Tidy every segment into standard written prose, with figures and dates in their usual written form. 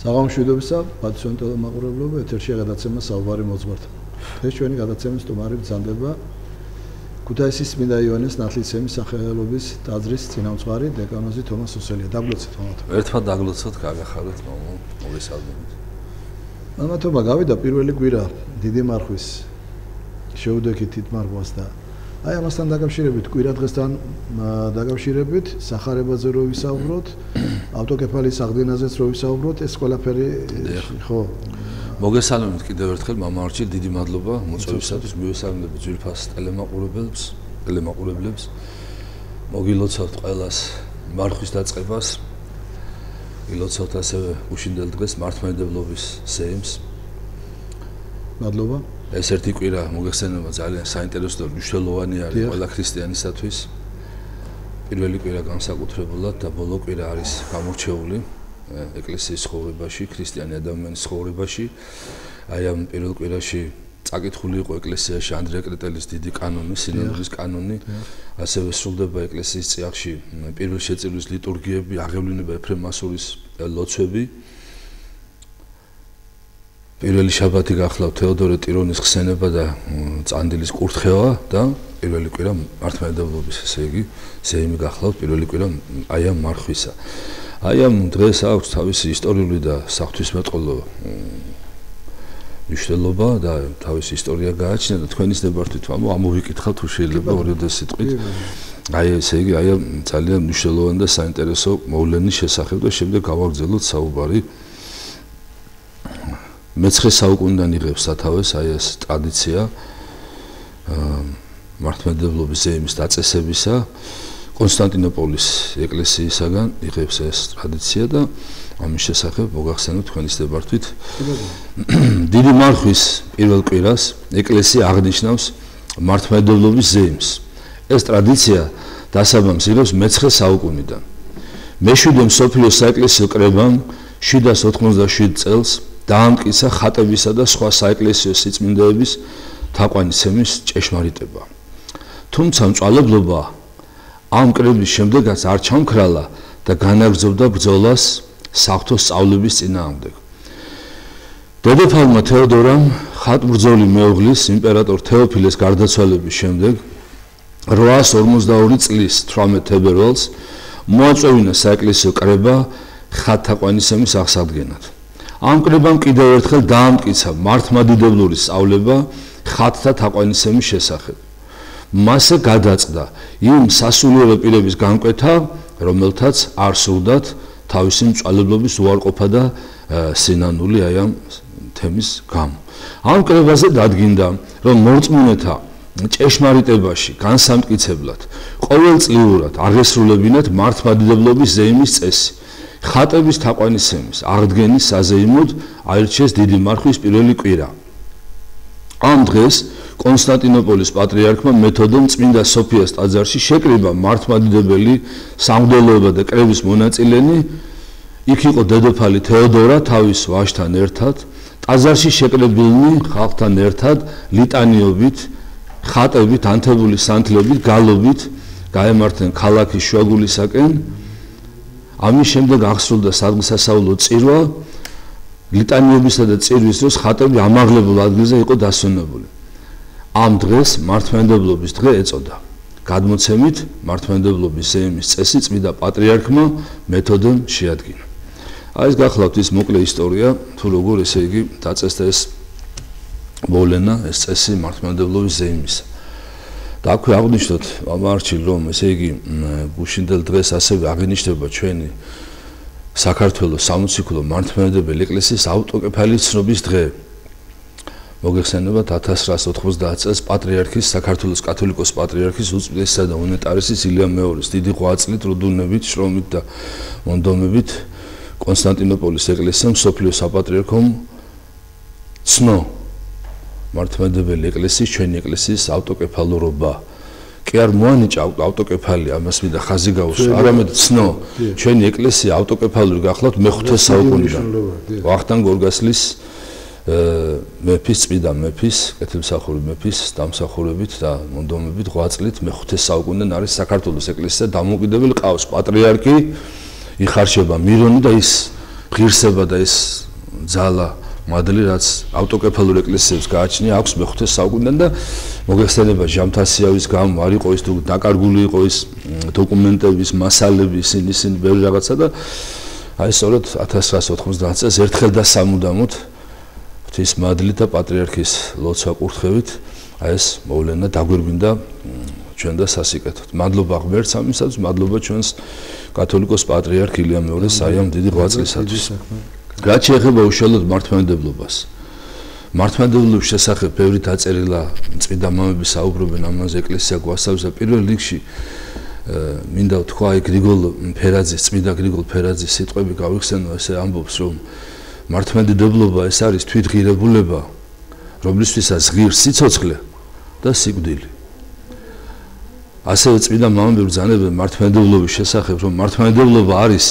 საღამოშვიდობისა, პატრიოტული ტელემაყურებლობა, ეთერში გადაცემა საუბარი მოძღვართან. ეს ჩვენი გადაცემის სტუმარი ბრძანდება ქუთაისის წმინდა იოანეს ნათლისმცემლის სახელობის ტაძრის წინამძღვარი დეკანოზი თომას ოსელია. დაგლოცეთ თომათ. ერთმანეთ დაგლოცოთ, გაგახაროთ მოგესალმებით. მამათობა გავიდა პირველი კვირა დიდი მარხვის შეუდექით თითმარხვას და აი ამასთან დაკავშირებით კვირა დღესთან დაკავშირებით სახარებაზე რო ვისაუბროთ, ავტოკეფალის აღდგენაზეც რო ვისაუბროთ, ეს ყველაფერი ხო მოგესალმებით კიდევ ერთხელ მამაარჩილ დიდი მადლობა მოწვევისათვის მივესალმებით ძვირფას ტელემაყურებლებს მოგილოცავთ ყველას მარხვის დაწყებას გილოცავთ ასევე უშინდელ დღეს მართლმადიდებლობის სეიმს მადლობა ეს ერთი კვირა მოგეხსენება ძალიან საინტერესო და მნიშვნელოვანი არის ყველა ქრისტიანისათვის პირველი კვირა განსაკუთრებულად და ბოლო კვირა არის გამორჩეული ეკლესიის ცხოვრებაში, ქრისტიანი ადამიანის ცხოვრებაში. აი ამ პირველ კვირაში წაკითხული იყო ეკლესიაში ანდრია კრეტელის დიდი კანონი, სინოდის კანონი. ასევე სრულდება ეკლესიის წიაღში პირველ შეწირვის ლიტურგიები, აღევლინება ეფრემ მასურის ლოცვები. პირველი შაბათი გახლავთ თეოდორე ტირონის ხსენება და წანდილის კურთხევა და პირველი კვირა მართლმადიდებლობის, ესე იგი, სეიმი გახლავთ პირველი კვირა აი ამ მარხვისა. აი ამ დღეს აქვს თავისი ისტორიული და საღვთისმეტყველო მნიშვნელობა და თავისი ისტორია გააჩნია და თქვენის ნებართვით ამოვიკითხავთ თუ შეიძლება ორიოდე სიტყვით. აი ესე იგი აი ამ ძალიან მნიშვნელოვანი და საინტერესო მოვლენის შესახებ და შემდეგ გავაგრძელოთ საუბარი. მე-9 საუკუნიდან იღებს სათავეს აი ეს ტრადიცია მართლმადიდებლობის სეიმის დაწესებისა. კონსტანტინოპოლის ეკლესიისაგან იღებს ეს ტრადიცია და ამის შესახებ მოგახსენებთ თქვენის ნებართვით. დიდი მარხვის პირველ კვირას ეკლესია აღნიშნავს მართლმადიდებლობის სეიმს. ეს ტრადიცია დასაბამს იღებს მე-9 საუკუნიდან. მე-7 მსოფლიოს საეკლესიო კრებამ 787 წელს დაამტკიცა ხატებისა და სხვა საეკლესიო სიწმინდეების თაყვანისცემის ჭეშმარიტება. თუმცა მწვალებლობა ამ კრების შემდეგაც არ ჩამქრალა და განაგრძობდა ბრძოლას საღვთო სწავლების წინააღმდეგ. დედოფალმა თეოდორამ ხატბრძოლი მეუღლის იმპერატორ თეოფილეს გარდაცვალების შემდეგ 852 წლის 18 თებერვალს მოაწვევინა საეკლესიო კრება ხატთაყვანისცემის აღსადგენად. ამ კრებამ კიდევ ერთხელ დაამტკიცა მართლმადიდებლური სწავლება ხატთა თაყვანისცემის შესახებ. მასზე გადაწყდა იმ სასულიერო პირების განკვეთა, რომელთაც არ სურდათ თავისი მწვალებლობის უარყოფა და სინანული აი ამ თემის გამო. ამ კრებაზე დადგინდა, რომ მორწმუნეთა ჭეშმარიტებაში განსამტკიცებლად ყოველწლიურად აღესრულებინათ მართლმადიდებლობის ზეიმის წესი. ხატების თაყვანისცემის აღდგენის საზეიმოდ აირჩიეს დიდი მარხვის პირველი კვირა. ამ დღეს კონსტანტინოპოლის პატრიარქმა მეთოდომ წმინდა სოფიას ტაძარში შეკრიბა მართლმადიდებელი სამღვდელოება და კრების მონაწილენი. იქ იყო დედოფალი თეოდორა თავის ვაჟთან ერთად, ტაძარში შეკრებილნი ხალხთან ერთად ლიტანიობით, ხატებით, ანთებული სანთლებით, გალობით გაემართნენ ქალაქის შუაგულისაკენ. ამის შემდეგ აღსრულდა სადღესასწაულო წირვა. ლიტანიებისა და წირვის დროს ხატები ამაღლებულ ადგილზე იყო დასვენებული. ამ დღეს მართლმადიდებლობის დღე ეწოდა. გადმოცემით მართლმადიდებლობის სეიმის წესი წმინდა პატრიარქმა მეთოდომ შეადგინა. აი ეს გახლავთ ის მოკლე ისტორია, თუ როგორ ესე იგი დაწესდა ეს მოვლენა, ეს წესი მართლმადიდებლობის სეიმისა. და აქვე აღნიშნოთ მამაარჩილ, რომ ესე იგი უშინდელ დღეს ასევე აღინიშნება ჩვენი საქართველოს სამოციქულო მართლმადიდებელი ეკლესიის ავტოკეფალიის ცნობის დღე. მოგეხსენებათ 1990 წელს პატრიარქის საქართველოს კათოლიკოს პატრიარქის უწმიდესისა და უნეტარესის ილიამ მეორის დიდი ღვაწლით, რუდუნებით, შრომით და მონდომებით კონსტანტინოპოლის ეკლესიამ მსოფლიო საპატრიარქომ ცნო მართლმადიდებელი ეკლესიის ჩვენი ეკლესიის ავტოკეფალურობა. კი არ მოანიჭა ავტოკეფალი ამას მინდა ხაზი გაუსვა, არამედ ცნო ჩვენი ეკლესია ავტოკეფალური გახლავთ მე-5 საუკუნიდან. ვახტანგ გორგასლის მეფის წმინდა მეფის, კეთილმსახური მეფის დამსახურებით და მონდომებით ღვაწლით მე-5 საუკუნიდან არის საქართველოს ეკლესია დამოუკიდებელი ყავს პატრიარქი იხარშება მირონი და ის ღირსება და ეს ძალა მადლი რაც ავტოკეფალურ ეკლესიებს გააჩნია აქვს მე-5 საუკუნიდან და მოგეხსენება ჟამთასიავის გამო არ იყო ის თუ დაკარგული იყო ის დოკუმენტების მასალები ისინი ბევრი რაღაცა და აი სწორედ 1990 წელს ერთხელ და სამუდამოდ ღვთის მადლით და პატრიარქის ლოცვა კურთხევით აი ეს მოვლენა დაგვირგვინდა ჩვენ და სასიკეთოდ. მადლობა ღმერთს ამისათვის, მადლობა ჩვენს კათოლიკოს პატრიარქ ილია მეორეს აი ამ დიდი ღვაწლისათვის. რაც შეეხება უშუალოდ მართლმადიდებლობას. მართლმადიდებლობის შესახებ ბევრი დაწერილა წმინდა მამები საუბრობენ ამაზე ეკლესია გვასწავლის და პირველ რიგში მინდა ვთქვა აი გრიგოლ ფერაძის წმინდა გრიგოლ ფერაძის სიტყვები გავიხსენო ესე ამბობს რომ მართლმადიდებლობა ეს არის თვითღირებულება რომლისთვისაც ღირს სიცოცხლე და სიკვდილი. ასევე წმინდა მამები ბრძანებენ მართლმადიდებლობის შესახებ რომ მართლმადიდებლობა არის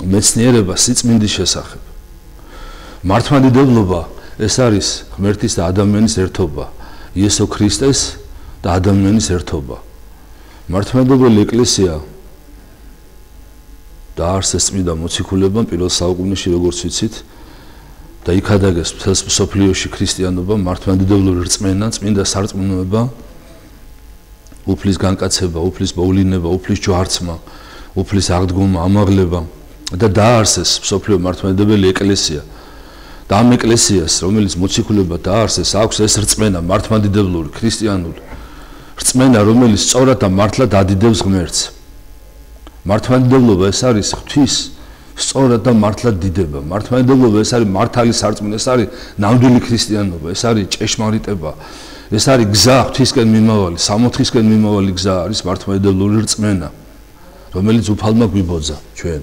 მეცნიერება სიწმინდის შესახებ. მართლმადიდებლობა ეს არის ღმერთის და ადამიანის ერთობა, იესო ქრისტეს და ადამიანის ერთობა. მართლმადიდებელი ეკლესია დაარსეს წმინდა მოციქულებამ პირველ საუკუნეში როგორც ვიცით და იქ ადაგეს მთელს მსოფლიოში ქრისტიანობა, მართლმადიდებლური რწმენა, წმინდა სარწმუნოება, უფლის განკაცება, უფლის მოვლენა, უფლის ჯვარცმა, უფლის აღდგომა, ამაღლება და დაარსეს მსოფლიო მართლმადიდებელი ეკლესია. და ამ ეკლესიას, რომელიც მოციქულებმა დაარსეს, აქვს ეს რწმენა მართლმადიდებლური, ქრისტიანული რწმენა, რომელიც სწორად და მართლად ადიდებს ღმერთს. მართლმადიდებლობა ეს არის ღვთის სწორად და მართლად დიდება. მართლმადიდებლობა ეს არის მართალი სარწმუნო, ეს არის ნამდვილი ქრისტიანობა, ეს არის ჭეშმარიტება. ეს არის გზა ღვთისკენ მიმავალი, სამოთხისკენ მიმავალი გზა არის მართლმადიდებლური რწმენა, რომელიც უფალმა გვიბოძა ჩვენ.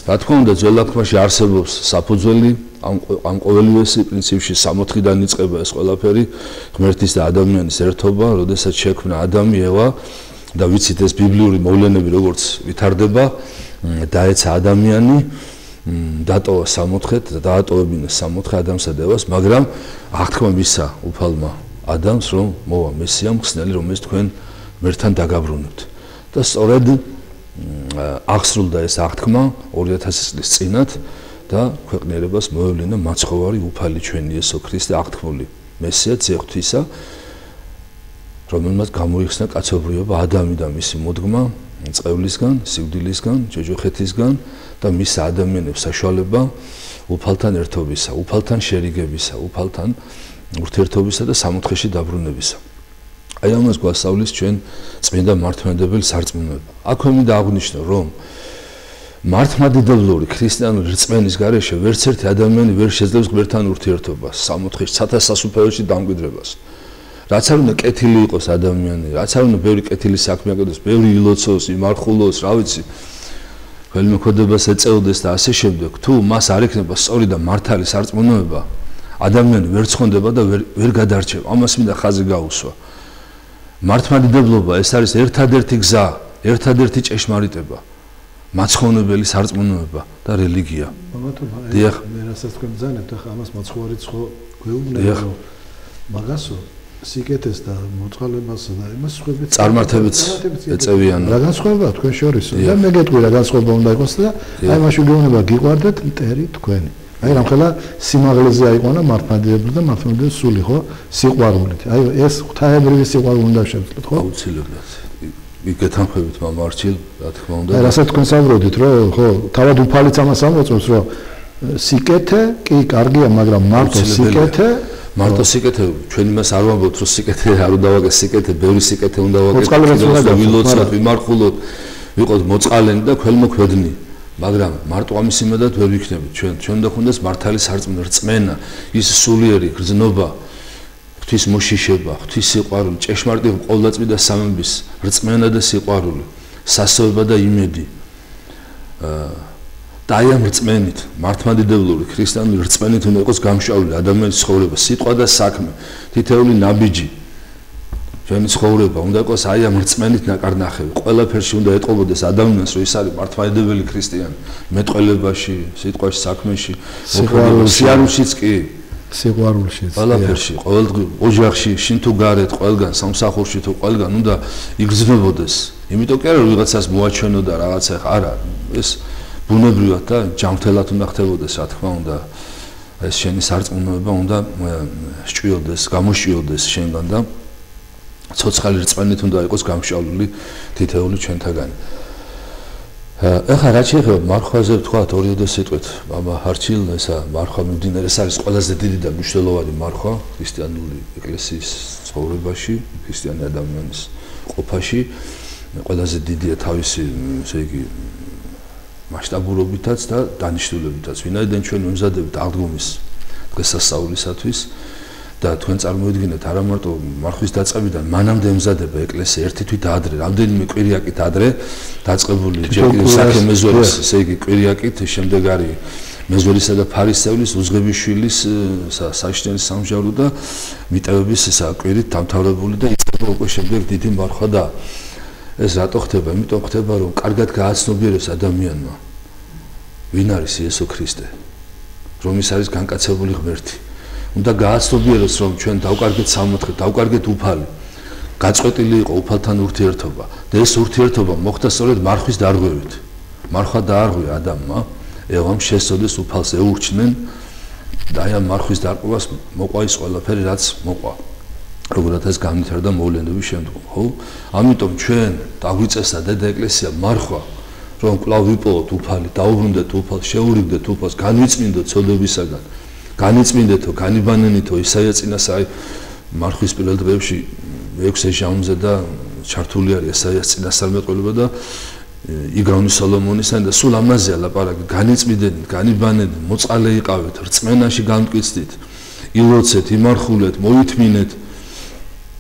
რა თქმა უნდა, ძველ აღთქმაში არსებობს საფუძველი ამ ყოველივესი პრინციპში სამოთხიდან იწყება ეს ყველაფერი, ღმერთის და ადამიანის ერთობა, როდესაც შექმნა ადამი, ევა და ვიცით ეს ბიბლიური მოვლენები როგორც ვითარდება, დაეცა ადამიანი, დატოვა სამოთხეთ და დაატოვებინეს სამოთხე ადამიანსა და ევას, მაგრამ აღთქმა მისცა უფალმა ადამიანს, რომ მოვა მესია მხსნელი, რომელიც თქვენ ღმერთთან დაგაბრუნებთ. და სწორედ აღსრულდა ეს აღთქმა 2000 წლის წინათ და ქვეყნიერებას მოევლინა მაცხოვარი უფალი ჩვენი იესო ქრისტე აღთქმული მესია ღვთისა, რომელმაც გამოიხსნა კაცობრიობა ადამი და მისი მოდგმა წყევლისგან, სიკვდილისგან, ჯოჯოხეთისგან და მის ადამიანებს საშუალება უფალთან ერთობისა, უფალთან შერიგებისა, უფალთან ურთიერთობისა და სამოთხეში დაბრუნებისა. აი ამას გვასწავლის ჩვენ წმინდა მართლმადიდებელი სარწმუნოება. აქვე მინდა აღვნიშნო, რომ მართლმადიდებლური ქრისტიანული რწმენის გარეშე ვერც ერთი ადამიანი ვერ შეძლებს ღმერთთან ურთიერთობას, სამოთხეში, სათა სასუფეველში დამკვიდრებას. რაც არ უნდა კეთილი იყოს ადამიანი, რაც არ უნდა ბევრი კეთილი საქმე აკეთოს, ბევრი ილოცოს, იმარხულოს, რა ვიცი, ველმოქმედებას ეწეოდეს და ასე შემდეგ, თუ მას არ ექნება სწორი და მართალი სარწმუნოება, ადამიანი ვერ ცხონდება და ვერ გადარჩება. ამას მინდა ხაზი გაუსვა. მართლმადიდებლობა ეს არის ერთადერთი გზა, ერთადერთი ჭეშმარიტება, მაცხოვნებელი სარწმუნოება და რელიგია. დიახ, მე რასაც თქვენ ბრძანებთ, ახლა ამას მაცხოვარიც ხო გვეუბნება, რომ მაგასო სიკეთეს და მოწყალებასა და იმას ხვებით წარმართებიც ეწევიან. რა განსხვავება თქვენ შორისო? და მე გეტყვი რა განსხვავება უნდა იყოს და აი მაშინ გეუბნება გიყვარდეთ მტერი თქვენი. აი რამხელა სიმაღლეზე აიყვანა მართლმადიდებლობა და მართლმადიდებლობის სული, ხო? სიყვარულით. აი ეს ღვთაებრივი სიყვარული უნდა შევძლოთ, ხო? აუცილებლად. გეთანხმებით მამა არჩილ, რა თქმა უნდა. აი რასაც თქვენ საუბრობთ, რომ ხო, თავად უფალიც ამას ამოწმობს, რომ სიკეთე კი კარგია, მაგრამ მარტო სიკეთე მარტო სიკეთე ჩვენ იმას არ ვამბობთ, რომ სიკეთე არ უნდა ვაკეთოთ, სიკეთე ბევრი სიკეთე უნდა ვაკეთოთ, ვილოცოთ, ვიმარხულოთ, ვიყოთ მოწყალენი და ქველმოქმედნი. მაგრამ მარტო ამის იმედად ვერ ვიქნებით ჩვენ და ხუნდას მართალი სარწმუნო რწმენა, ის სულიერი გრძნობა, ღვთის მოშიშება, ღვთის სიყვარული, ჭეშმარიტება ყოვლადწმიდა სამების რწმენა და სიყვარული, სასწაულება და იმედი. და აი ამ რწმენით, მართლმადიდებლური ქრისტიანული რწმენით უნდა იყოს გამშვალული ადამიანის ცხოვრება, სიტყვა და საქმე, თითეული ნაბიჯი. ჩვენი ცხოვრება უნდა იყოს აი ამ რწმენით ნაკარნახევი. ყველაფერში უნდა ეტყობოდეს ადამიანს, რომ ის არის მართლმადიდებელი ქრისტიანი, მეტყველებაში, სიტყვაში, საქმეში, სიარულშიც კი, სიყვარულშიც. ყველაფერში, ყოველდღე ოჯახში, შინ თუ გარეთ, ყველგან, სამსახურში თუ ყველგან უნდა იგრძნობოდეს. იმიტომ კი არა, რომ ვიღაცას მოაჩვენო და რაღაცა, არა, ეს ბუნებრივად და ჯანმრთელად უნდა ხდებოდეს, რა თქმა უნდა, ეს შენი სარწმუნოება უნდა სჭიოდეს, გამოშიოდეს შენგან და ცოცხალი რწმენით უნდა იყოს გამშვალული თითეული ჩვენთაგანი. ეხლა რაც შეეხება მარხვაზე ვთქვათ ორიოდე სიტყვით, აბა ჰარჩილ ესა მარხვა მიმდინარე, ეს არის ყველაზე დიდი და მნიშვნელოვანი მარხვა ქრისტიანული ეკლესიის ცხოვრებაში, ქრისტიანი ადამიანის ყოფაში, ყველაზე დიდია თავისი, ესე იგი, მასშტაბურობითაც და დანიშნულებითაც. ვინაიდან ჩვენ ვემზადებთ აღდგომის დღესასწაულისათვის და თქვენ წარმოიდგინეთ არა მარტო მარხვის დაწყებიდან მანამდე ემზადება ეკლესია ერთი თვით ადრე, რამდენიმე კვირიაკით ადრე დაწყებული ჯერ კიდევ საქე მეზვერის, ესე იგი კვირიაკით, შემდეგ არის მეზვერისა და ფარისევლის, უზღებიშვილის საშინელი სამჟავრო და მიტევების ესა კვირით დამთავრებული და იწყება უკვე შემდეგ დიდი მარხვა და ეს რატო ხდება? იმიტომ ხდება, რომ კარგად გააცნობიერებს ადამიანმა ვინ არის იესო ქრისტე, რომ ის არის განკაცებული ღმერთი. უნდა გააცნობიეროს, რომ ჩვენ დავკარგეთ სამოთხე, დავკარგეთ უფალი, გაწყვეტილი იყო უფალთან ურთიერთობა და ეს ურთიერთობა მოხდა სწორედ მარხვის დარღვევით. მარხვა დაარღვია ადამიანმა, ევამ შესწოდეს უფალს ეურჩნენ და აი ამ მარხვის დარღვევას მოყვა ის ყველაფერი, რაც მოყვა. როგორც ეს განვითარდა მოვლენების შემდგომ, ხო? ამიტომ ჩვენ დაგვიწესა დედა ეკლესია მარხვა, რომ კვლავ ვიპოვოთ უფალი, დაუბრუნდეთ უფალს, შეურიგდეთ უფალს, განვიწმინდოთ ცოდებისაგან, განიწმინდეთო, განიბანენითო, ისაია წინას აი მარხვის პირველ დღეებში 6 ჟამზე და ჩართული არის ესაიას წინასწარმეტყველება და იგრონი სოლომონისთან და სულ ამაზეა ლაპარაკი, განიწმინდეთ, განიბანეთ, მოწყალე იყავით, რწმენაში განმტკიცდით, ილოცეთ, იმარხულეთ, მოითმინეთ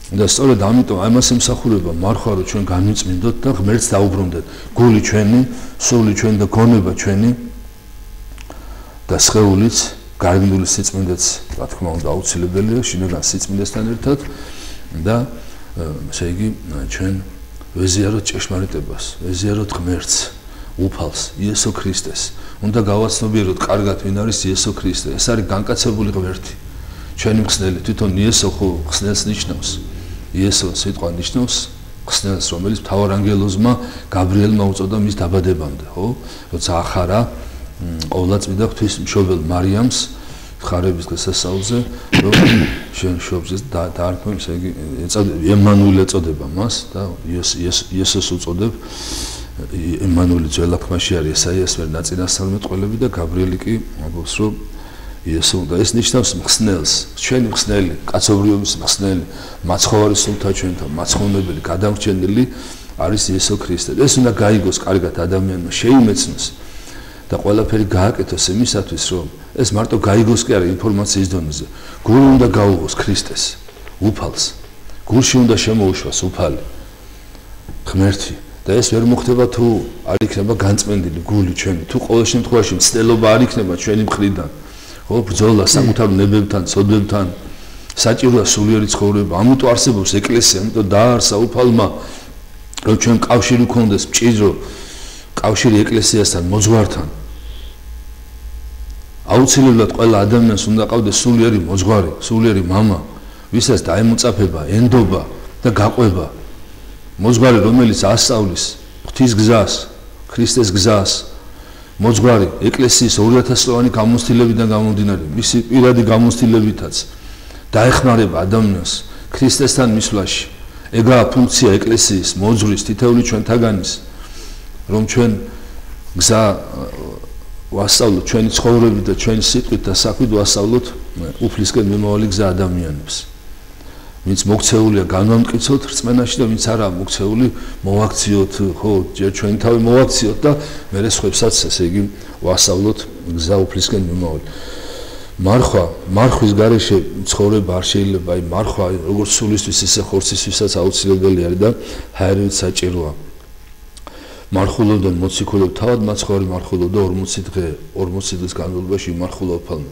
და სწორედ ამიტომ ამას ემსახურება მარხვა, რომ ჩვენ განვიწმინდოთ და ღმერთს დაუბრუნდეთ. გული ჩვენი, სული ჩვენი და გონება ჩვენი და სხეულიც, გარემული სიწმინდეც, რა თქმა უნდა, აუცილებელია შინაგან სიწმინდესთან ერთად და ესე იგი ჩვენ ვეზიაროთ ჭეშმარიტებას, ვეზიაროთ ღმერთს, უფალს, იესო ქრისტეს. უნდა გავაცნობიეროთ კარგად ვინ არის იესო ქრისტე. ეს არის განკაცებული ღმერთი. ჩვენი მხსნელი, თვითონ იესო ხო ხსნელს ნიშნავს. იესო სიტყვა ნიშნავს ხსნელს, რომელიც მთავარ ანგელოზმა გაბრიელმა უწოდა მის დაბადებამდე, ხო? როცა ახარა ყოვლადწმიდა ღვთისმშობელ მარიამს ხარების დღესასწაულზე, რომ შენ შობზე დაარქვენ, ესე იგი, ემანუელი ეწოდება მას და იესოს უწოდებ. ემანუელი ძველთქმაში არის ესაიას ვერ ნაწინასწარმეტყველები და გაბრიელი კი ამბობს, რომ იესო და ეს ნიშნავს მხსნელს, ჩვენი მხსნელი, კაცობრიობის მხსნელი, მაცხოვარი სულთა ჩვენთან, მაცხოვნებელი, გადამრჩენელი არის იესო ქრისტე. ეს უნდა გაიგოს კარგად ადამიანმა, შეიმეცნოს და ყველაფერი გააკეთოს იმისათვის, რომ ეს მარტო გაიგოს კი არა ინფორმაციის დონეზე. გული უნდა გაუღოს ქრისტეს, უფალს. გულში უნდა შემოუშვას უფალი, ღმერთი და ეს ვერ მოხდება თუ არ იქნება განწმენდილი გული ჩვენი, თუ ყოველ შემთხვევაში მცდელობა არ იქნება ჩვენი მხრიდან. ხო, ბრძოლა საკუთარ ნებებთან, ცოდვებთან, საჭიროა სულიერი ცხოვრება. ამიტომ არსებობს ეკლესია, ამიტომ დაარსა უფალმა, რომ ჩვენ კავშირი გქონდეს მჭიდრო კავშირი ეკლესიასთან, მოძღვართან. აუცილებლად ყველა ადამიანს უნდა ყავდეს სულიერი მოძღვარი, სულიერი მამა, ვისაც დაემოწაფება, ენდობა და გაყვება. მოძღვარი, რომელიც ასწავლის ღვთის გზას, ქრისტეს გზას, მოძღვარი ეკლესიის 2000 წლოვანი გამოცდილებიდან გამომდინარე, მისი პირადი გამოცდილებითაც დაეხმარება ადამიანს ქრისტესთან მისვლაში. ეგაა ფუნქცია ეკლესიის, მოძღვრის, თითოეული ჩვენთაგანის, რომ ჩვენ გზა ვასწავლოთ, ჩვენი ცხოვრებით და ჩვენი სიტყვით და საქმით ვასწავლოთ უფლისკენ მიმავალი გზა ადამიანებს. ვინც მოქცეულია განვამტკიცოთ რწმენაში და ვინც არა მოქცეული მოვაქციოთ, ხო, ჯერ ჩვენი თავი მოვაქციოთ და მერე სხვებსაც ესე იგი ვასწავლოთ გზა უფლისკენ მიმავალი. მარხვის გარეშე ცხოვრება არ შეიძლება, აი მარხვა როგორც სულისთვის ისე ხორცისთვისაც აუცილებელი არის და ჰაერივით საჭიროა. მარხულობდნენ მოციქულები, თავად მაცხოვარი მარხულობდა 40 დღე, 40 დღის განმავლობაში იმარხულა უფალმა.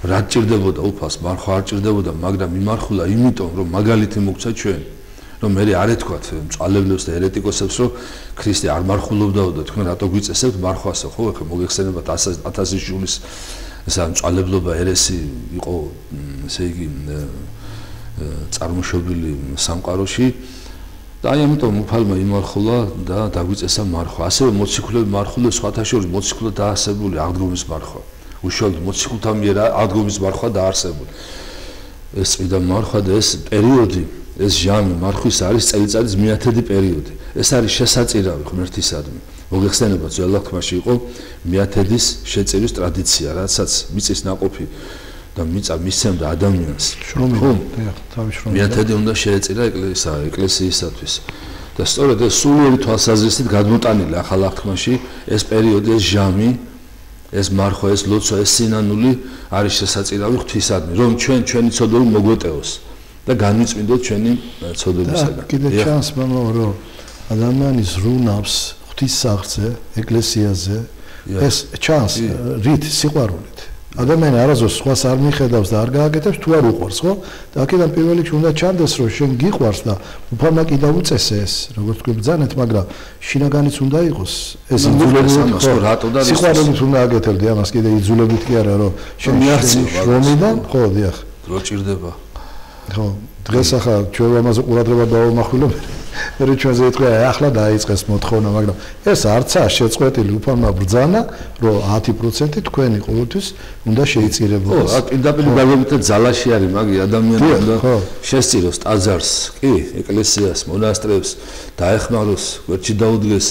რა ჭირდებოდა უფალს, მარხვა არ ჭირდებოდა, მაგრამ იმარხულა იმიტომ, რომ მაგალითი მოგცა ჩვენ, რომ მე არ ეთქვათ მწვალებლებს და ერეტიკოსებს, რომ ქრისტე არ მარხულობდაო და თქვენ რატო გვიწესებთ მარხვასო, ხო, ეხლა მოგეხსენებათ 1000 ჟულის ესა მწვალებლობა ერესი იყო, ესე იგი წარმოშობილი სამყაროში. და აი ამიტომ უფალმა იმარხულა და დაგვიწესა მარხვა. ასევე მოციქულები მარხულებს სხვათა შორის მოციქულად დაარსებული აღდგომის მარხვა. უშუალოდ მოციქულთა მიერ აღდგომის მარხვა დაარსებული. ეს წმინდა მარხვა და ეს პერიოდი, ეს ჟამი მარხვის არის წელიწადის მეათედი პერიოდი. ეს არის შესაწირავი ღმერთისადმი. მოგეხსენება ძველ ლათინურში იყო მეათედის შეწირის ტრადიცია, რასაც მიწის ნაყოფი და მიწა მისცემდა ადამიანს. მეათედი უნდა შეეწირა ეკლესიისათვის. და სწორედ ეს სულიერი თვალსაზრისით გადმოტანილი ახალ ლათინურში ეს პერიოდი, ეს ჟამი, ეს მარხვა, ეს ლოცვა, ეს სინანული არის შესაწირავი ღვთისადმი, რომ ჩვენი ცოდვები მოგვეტეოს და განვიწმინდოთ ჩვენი ცოდვებისაგან. კიდე ჩანს მამაო, რომ ადამიანი ზრუნავს ღვთის სახლზე, ეკლესიაზე, ეს ჩანს რით სიყვარულით. ადამიანი არასდროს სხვას არ მიხედავს და არ გააკეთებს თუ არ უყვარს, ხო? და აქედან პირველ რიგში უნდა ჩანდეს, რომ შენ გიყვარს და უფალმა კი დაუწესე ეს, როგორც თქვი ბრძანეთ, მაგრამ შინაგანიც უნდა იყოს. ეს იძულებით სიყვარულით უნდა აკეთებდე ამას, კიდე იძულებით კი არა, რომ შენ შრომიდან, ხო, დიახ. რო ჭირდება. ხო, დღეს ახლა ჩვენ ამაზე ყურადღება დავამახვილებ. მე ჩვენზე ეთქვა ახლა დაიწყეს მოთხოვნა, მაგრამ ეს არცაა შეწყვეტილი უფალმა ბრძანა, რომ 10% თქვენი ყოველთვის უნდა შეიწირებოდეს. ხო, პირდაპირ დაგებითად ძალაში არის, მაგი ადამიანი უნდა შესწიროს ტაძარს, კი, ეკლესიას, მონასტრებს, დაეხმაროს, გვერდში დაუდგეს.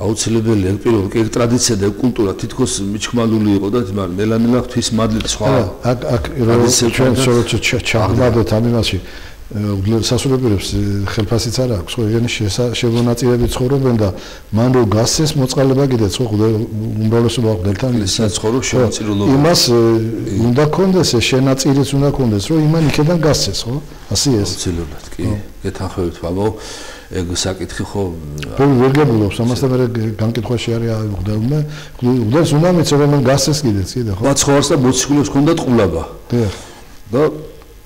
აუცილებელი პირობ, კი ტრადიცია და კულტურა თითქოს მიჩქმალული იყო და მაგრამ ნელა-ნელა ღვთის მადლით სხვა. აქ ჩვენ სულ ჩაღლადოთ ამ იმაში. სასულიერებს ხელფასიც არ აქვს, ხო, იანი შევონაწილებით ცხოვრობენ და მან რო გასცეს მოწყალება კიდეც, ხო, უმრავლესობა ღმერთთან ცხოვრობს შენაწირულობა. იმას უნდა კონდეს, შენაწილიც უნდა კონდეს, რომ იმან იქიდან გასცეს, ხო? ასე ეს. აუცილებლად, კი. გეთანხმებით, ბაბო. ეგ საკითხი ხო ვერ გებულობს, ამასთან მე განკითხვაში არის აღდელმე, უდენს უნდა მიცე რომ გასცეს კიდეც, კიდე ხო? მაცხოვარს და მოციქულებს ჰქონდათ ყულაბა. დიახ. და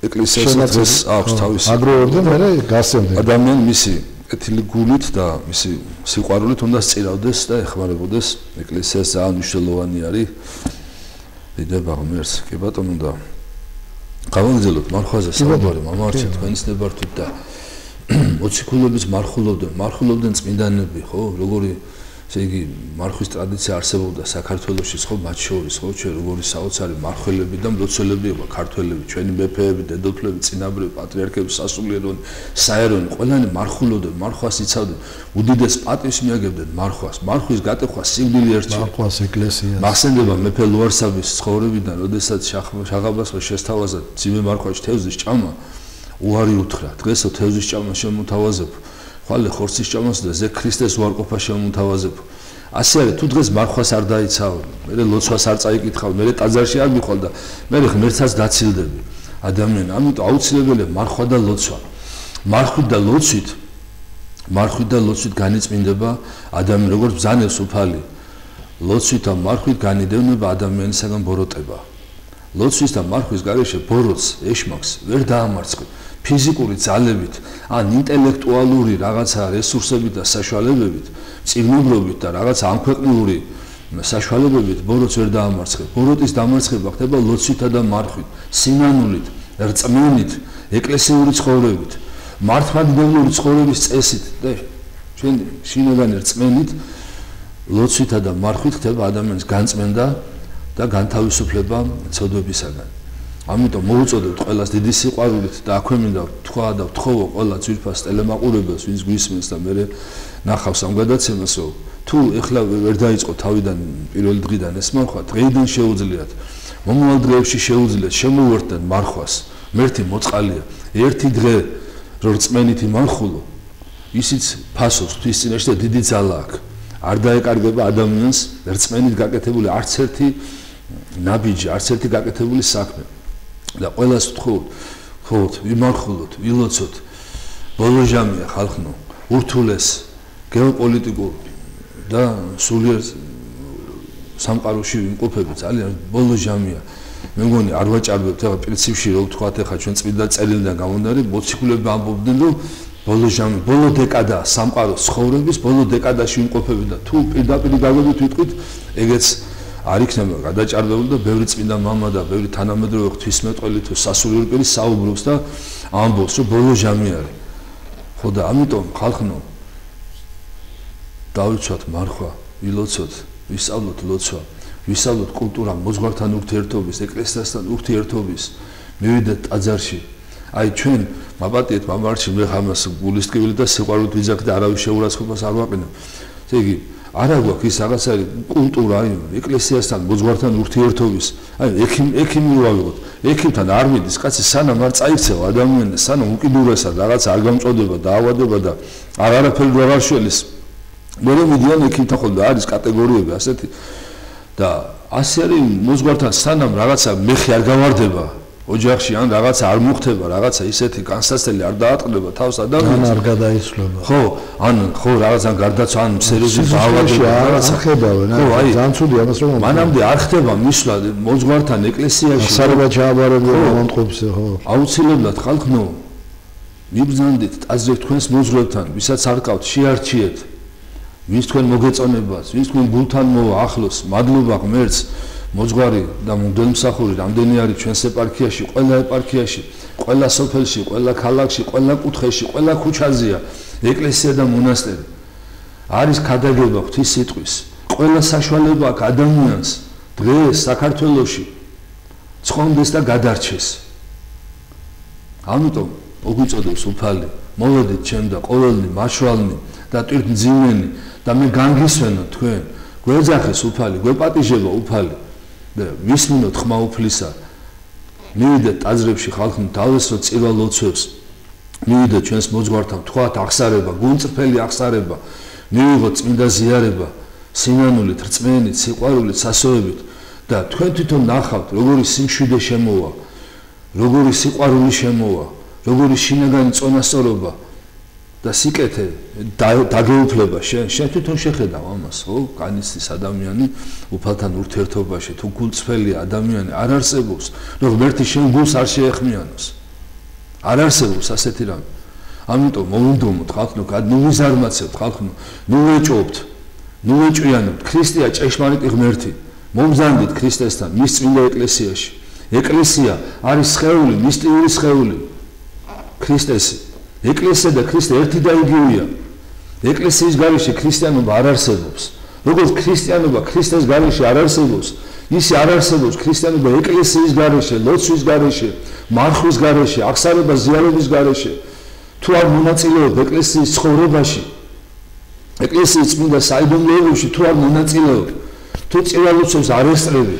ეკლესიასაც აქვს თავისი აგროვებდა მე გასცემდა. ადამიანი მისი კეთილი გულით და მისი სიყვარულით უნდა სწირავდეს და ეხმარებოდეს ეკლესიას, ძალიან მნიშვნელოვანი არის. დიდება ღმერთს, კი ბატონო და გავაგზავნოთ მარხვაზე საუბარი, მამარჩი თქვენს ნებართვით და მოციქულების მარხულობდნენ წმინდანები, ხო? როგორი ესე იგი მარხვის ტრადიცია არსებობდა საქართველოში, ხო, მათ შორის, ხო, ჩვენ როგორი საოცარი მარხველები და მლოცველები იყო ქართველები, ჩვენი მეფეები, დედოფლები, წინაბრები, პატრიარქები, სასულიერონი, საერონი, ყველანი მარხულობდნენ, მარხვას იცავდნენ, უდიდეს პატივს მიაგებდნენ მარხვას. მარხვის გატეხვა სიკვდილი ერჩია. მარხვას ეკლესიას. მახსენდება მეფე ლუარსაბის ცხოვრებიდან, როდესაც შაღაბასმა შესთავაზა ძიმე მარხვაში თევზის ჭამა. უარი უთხრა, დღესო თევზის ჭამა შემოთავაზებ, ხვალე ხორცის ჭამას და ზე ქრისტეს უარყოფა შემოთავაზებ. ასე არის, თუ დღეს მარხვას არ დაიცავ, მე ლოცვას არ წაიკითხავ, მე ტაძარში არ მიხვალ და მე ღმერთსაც დაცილდები. ადამიანი, ამიტომ აუცილებელია მარხვა და ლოცვა. მარხვით და ლოცვით განიწმინდება ადამიანი, როგორც ბრძანებს უფალი. ლოცვით და მარხვით განიდევნება ადამიანისაგან ბოროტება. ლოცვის და მარხვის გარეშე ბოროტს, ეშმაკს ვერ დაამარცხებ. ფიზიკური ძალებით, ან ინტელექტუალური რაღაცა რესურსებით და საშუალებებით, წიგნობრობით და რაღაც ამქვეყნიური საშუალებებით ბოროტს ვერ დაამარცხებ. ბოროტის დამარცხება ხდება ლოცვითა და მარხვით, სინანულით, რწმენით, ეკლესიური ცხოვრებით, მართლმადიდებლური ცხოვრების წესით და ჩვენ შინაგანი რწმენით, ლოცვითა და მარხვით ხდება ადამიანის განწმენდა და განთავისუფლება ცოდვებისაგან. ამიტომ მოუწოდებთ ყველას დიდი სიყვარულით და აქვე მინდა თქვა და ვთხოვო ყველა ძვირფას ტელემაყურებელს, ვინც გვისმენს და მე ნახავს ამ გადაცემას, რომ თუ ეხლა ვერ დაიწყო თავიდან პირველი დღიდან ეს მარხვა, დღეიდან შეუძლიათ, მომავალ დღეებში შეუძლიათ შემოვერთდნენ მარხვას. მერთი მოწყალია, ერთი დღე რომ რწმენით იმარხულო, ისიც ფასობს ღვთის წინაშე და დიდი ძალა აქვს. არ დაეკარგება ადამიანს რწმენით გაკეთებული არც ერთი ნაბიჯი, არც ერთი გაკეთებული საქმე. და ყველას ვთხოვთ, ვიმარხულოთ, ვილოცოთ. ბოლო ჟამია ხალხნო, ურთულეს, გეოპოლიტიკურ და სულიერ სამყაროში ვიმყოფები, ძალიან ბოლო ჟამია. მე მგონი არ ვაჭარბებთ ახლა პრინციპში რომ ვთქვათ ახლა ჩვენ წმინდა წერილიდან გამომდინარე, მოციქულები ამბობდნენ რომ ბოლო ჟამი, ბოლო დეკადა სამყაროს ცხოვრების ბოლო დეკადაში ვიმყოფები და თუ პირდაპირ გაგვებით ვიტყვით, ეგეც არ იქნება გადაჭარბებული და ბევრი წმინდა მამა და ბევრი თანამედროვე ღვთისმეტყველი თუ სასულიერო პირი საუბრობს და ამბობს რომ ბოლო ჟამი არის. ხო და ამიტომ ხალხნო დავიცვათ მარხვა, ვილოცოთ, ვისწავლოთ ლოცვა, ვისწავლოთ კულტურა, მოძღვართან ურთიერთობის, ეკლესიასთან ურთიერთობის, მივიდეთ ტაძარში. აი ჩვენ მაპატიეთ მამარჩი მე ხამას გულისკივილი და სიყვარულით ვიძახ და არავის შეურაცხყოფას არ ვაყენებ. ესე იგი არა გვაქვს ის რაღაცა კულტურა, აი ეკლესიასთან მოძღვართან ურთიერთობის, აი ექიმი ვავიღოთ. ექიმთან არ მიდის კაცი სანამ არ წაიქცევა ადამიანს, სანამ უკიდურესად რაღაცა არ გამწოდება, დაავადება და არაფერი ვერ აღშველის. მე მიდიან ექიმთან ხოლმე არის კატეგორიები ასეთი და ასე არის მოძღვართან სანამ რაღაცა მეხი არ გავარდება ოჯახში ან რაღაცა არ მოხდება, რაღაცა ისეთი განსაცდელი არ დაატყდება თავს ადამიანს. არ გადაიცვლება. ხო, ან ხო რაღაცა გარდაცვა, ან სერიოზული დაავადება, რაღაცა ხებავენ, აი ძალიან ცუდი ამას რომ მანამდე არ ხდება მისვლა მოძღვართან ეკლესიაში. სარება ჩააბარებია მომწყობზე, ხო. აუცილებლად ხალხნო მიბრძანდით ტაძრებს თქვენს მოძღვართან, ვისაც არ ყავთ, შეარჩიეთ. ვინც თქვენ მოგეწონებას, ვინც თქვენ გულთან მოვა ახლოს, მადლობა ღმერთს. მოძღვარი და მღვდელმსახური რამდენი არის ჩვენს ეპარქიაში, ყველა ეპარქიაში, ყველა სოფელში, ყველა ქალაქში, ყველა კუთხეში, ყველა ქუჩაზეა ეკლესია და მონასტერი. არის ქადაგება ღვთის სიტყვის. ყველა საშუალება აქვს ადამიანს დღეს საქართველოში ცხონდეს და გადარჩეს. ამიტომ მოგვიწოდებს უფალი, მოვედით ჩემ და ყოველნი მაშვალნი და ტვირთმძიმენი და მე განგისვენო თქვენ, გვეძახეს უფალი, გვეპატიჟება უფალი. და ვისმინოთ ხმა უფლისა, მივიდეთ ტაძრებში ხალხნი თავისრო წირვა ლოცვებს, მივიდეთ ჩვენს მოძღვართან, თქვათ აღსარება, გულწრფელი აღსარება, მივიღოთ წმინდა ზიარება, სინანულით, რწმენით, სიყვარულით, სასოებით და თქვენ თვითონ ნახავთ, როგორი სიმშვიდე შემოვა, როგორი სიყვარული შემოვა, როგორი შინაგანი წონასწორობა და სიკეთე დაგეუფლება შენ თვითონ შეხედავ ამას, ხო? განიცდის ადამიანი უფალთან ურთიერთობაში, თუ გულწრფელი ადამიანი არ არსებობს, რომ ღმერთი შენ გულს არ შეეხმიანოს. არ არსებობს ასეთი რამე. ამიტომ მოვუნდომოთ ხალხნო, ნუ ვიზარმაცებთ ხალხნო, ნუ ვეჭობთ, ნუ ვეჭვიანებთ. ქრისტეა ჭეშმარიტი ღმერთი. მომბრძანდით ქრისტესთან, მის წმინდა ეკლესიაში. ეკლესია არის სხეული, მისტიური სხეული. ქრისტესი ეკლესია და ქრისტე ერთი და იგივეა. ეკლესიის გარეშე ქრისტიანობა არ არსებობს. როგორც ქრისტიანობა ქრისტეს გარეშე არ არსებობს, ისე არ არსებობს ქრისტიანობა ეკლესიის გარეშე, ლოცვის გარეშე, მარხვის გარეშე, აღსარება ზიარების გარეშე. თუ არ მონაწილეობ ეკლესიის ცხოვრებაში, ეკლესიის წმინდა საიდუმლოებებში თუ არ მონაწილეობ, თუ წივალოცებს არ ესწრები,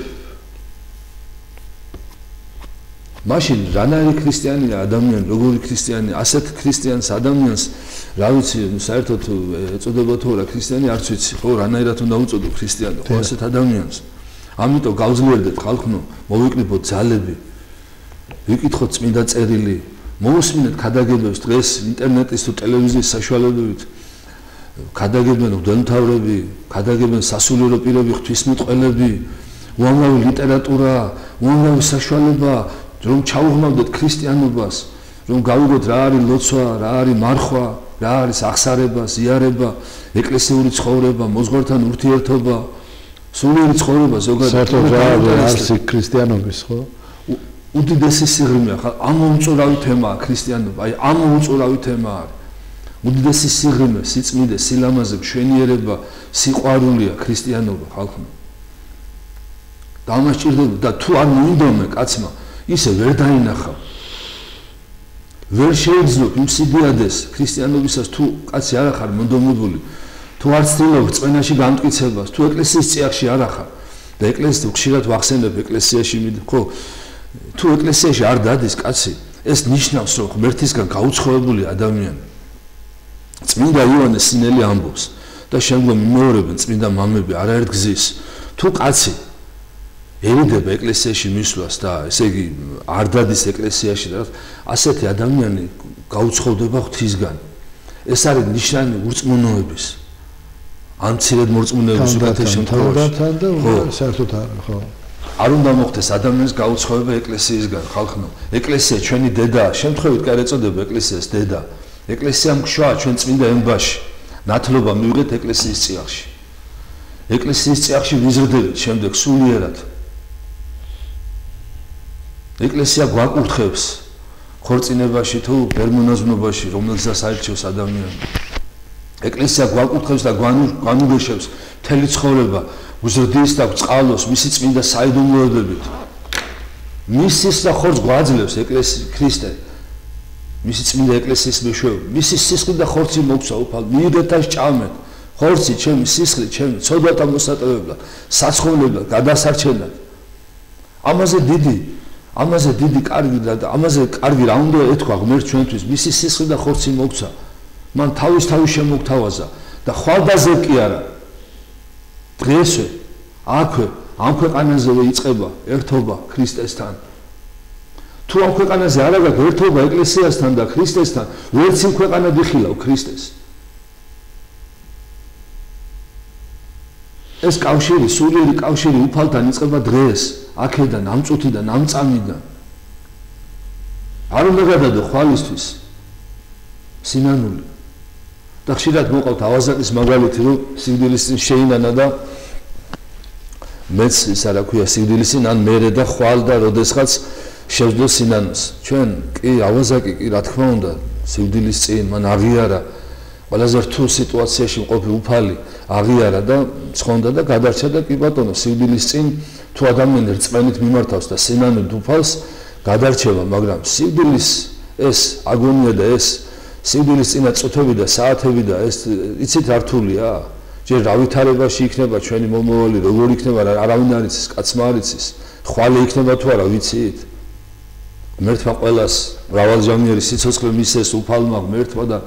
მაშინ რანაირი ქრისტიანია ადამიანი, როგორი ქრისტიანი, ასეთ ქრისტიანს ადამიანს, რა ვიცი, საერთოდ ეწოდება თუ არა ქრისტიანი, არც ვიცი, ხო, რანაირად უნდა უწოდო ქრისტიანი, ხო, ასეთ ადამიანს. ამიტომ გავძლიერდეთ ხალხნო, მოვიკრიბოთ ძალები, ვიკითხოთ წმინდა წერილი, მოусმინეთ ქადაგებებს დღეს ინტერნეტის თუ ტელევიზიის საშუალებებით. ქადაგებენ მღვდელმთავრები, ქადაგებენ სასულიერო პირები, ღვთისმეტყველები, უამრავი ლიტერატურა, უამრავი საშუალება რომ ჩაუღმავდეთ ქრისტიანობას, რომ გავიგოთ რა არის ლოცვა, რა არის მარხვა, რა არის აღსარება, ზიარება, ეკლესიური ცხოვრება, მოძღვართან ურთიერთობა, სულიერი ცხოვრება ზოგადად. საერთოდ რა არის ქრისტიანობის, ხო? უდიდესი სიღრმეა, ამ უწურავი თემაა ქრისტიანობა, აი ამ უწურავი თემა არის. უდიდესი სიღრმე, სიწმინდე, სილამაზე, მშვენიერება, სიყვარულია ქრისტიანობა ხალხო. და ამას ჭირდება და თუ არ მოინდომე კაცმა ისე ვერ დაინახა. ვერ შეეძლო იმ სიდიადეს ქრისტიანობისას თუ კაცი არ ახარ მონდომებული, თუ არ ცდილობ წვენაში გამტკიცებას, თუ ეკლესიის წიაღში არ ახარ და ეკლესიის ხშირად ვახსენებ ეკლესიაში ხო, თუ ეკლესიაში არ დადის კაცი, ეს ნიშნავს რომ ღმერთისგან გაუცხოებული ადამიანი. წმინდა იოანე სინელი ამბობს და შემდგომ იმეორებენ წმინდა მამები არაერთ გზის, თუ კაცი ერიდება ეკლესიაში მისვლას და ესე იგი არ დადის ეკლესიაში და ასეთი ადამიანი გაუცხოვდება ღვთისგან. ეს არის ნიშანი ურწმუნოების. ან მცირედ მორწმუნეობის უკეთეს შემთხვევაში. ხო, საერთოდ არა, ხო. არ უნდა მოხდეს ადამიანის გაუცხოვება ეკლესიისგან, ხალხო. ეკლესია ჩვენი დედაა, შემთხვევით კი არ ეწოდება ეკლესიას დედა. ეკლესია მქშვა ჩვენ წმინდა ემბაში. ნათლობა მივიღეთ ეკლესიის წიაღში. ეკლესიის წიაღში ვიზრდებით შემდეგ სულიერად. ეკლესია გვაკურთხებს, ხორწინებაში თუ ბერმონაზვნობაში, რომელსაც აირჩევს ადამიანი. ეკლესია გვაკურთხებს და გვანუგეშებს მთელი ცხოვრება, უზრდის და წყალოს მისი წმინდა საიდუმლოებებით. მისის და ხორცს გვაძლევს ეკლესია ქრისტე. მისი წმინდა ეკლესიის მეშვეობით. მისი სისხლი და ხორცი მოგცა უფალ, მიიღეთ და სჭამეთ. ხორცი ჩემი, სისხლი ჩემი, ცოდვათა მოსატოვებლად, საცხოვნებლად, გადასარჩენად. ამაზე დიდი კარგი და ამაზე კარგი რა უნდა ეთქვა ღმერთს ჩვენთვის, მისი სისხლი და ხორცი მოგცა. მან თავის შემოგთავაზა და ხვალდაზე კი არა. დღესვე, აქვე, ამ ქვეყანაზევე იწყება ერთობა ქრისტესთან. თუ ამ ქვეყანაზე არ აქვს ერთობა ეკლესიასთან და ქრისტესთან, ვერც იმ ქვეყანად იხილავ ქრისტეს. ეს კავშირი, სულიერი კავშირი უფალთან იწყება დღეს, აქედან, ამ წუთიდან, ამ წამიდან. არ უნდა გადადო ხვალისთვის სინანული. და ხშირად მოყავთ ავაზაკის მაგალითი, რომ სიკვდილის წინ შეინანა და მეც ისა რა ქვია სიკვდილის წინ ან მერე და ხვალ და როდესღაც შევძლო სინანოს. ჩვენ კი ავაზაკი კი რა თქმა უნდა სიკვდილის წინ მან აღიარა ყველაზე რთულ სიტუაციაში მყოფი უფალი აღიარა და ცხონდა და გადარჩა და კი ბატონო სიკვდილის წინ თუ ადამიანი რწმენით მიმართავს და სინანოდ უფალს გადარჩება, მაგრამ სიკვდილის ეს აგონია და ეს სიკვდილის წინა წუთები და საათები და ეს იცით რთულია? ჯერ რა ვითარებაში იქნება ჩვენი მომავალი, როგორ იქნება, არავინ არ იცის, კაცმა არ იცის. ხვალე იქნება თუ არა ვიცით? ღმერთმა ყველას მრავალჟამიერი სიცოცხლე მისცეს უფალმა ღმერთმა და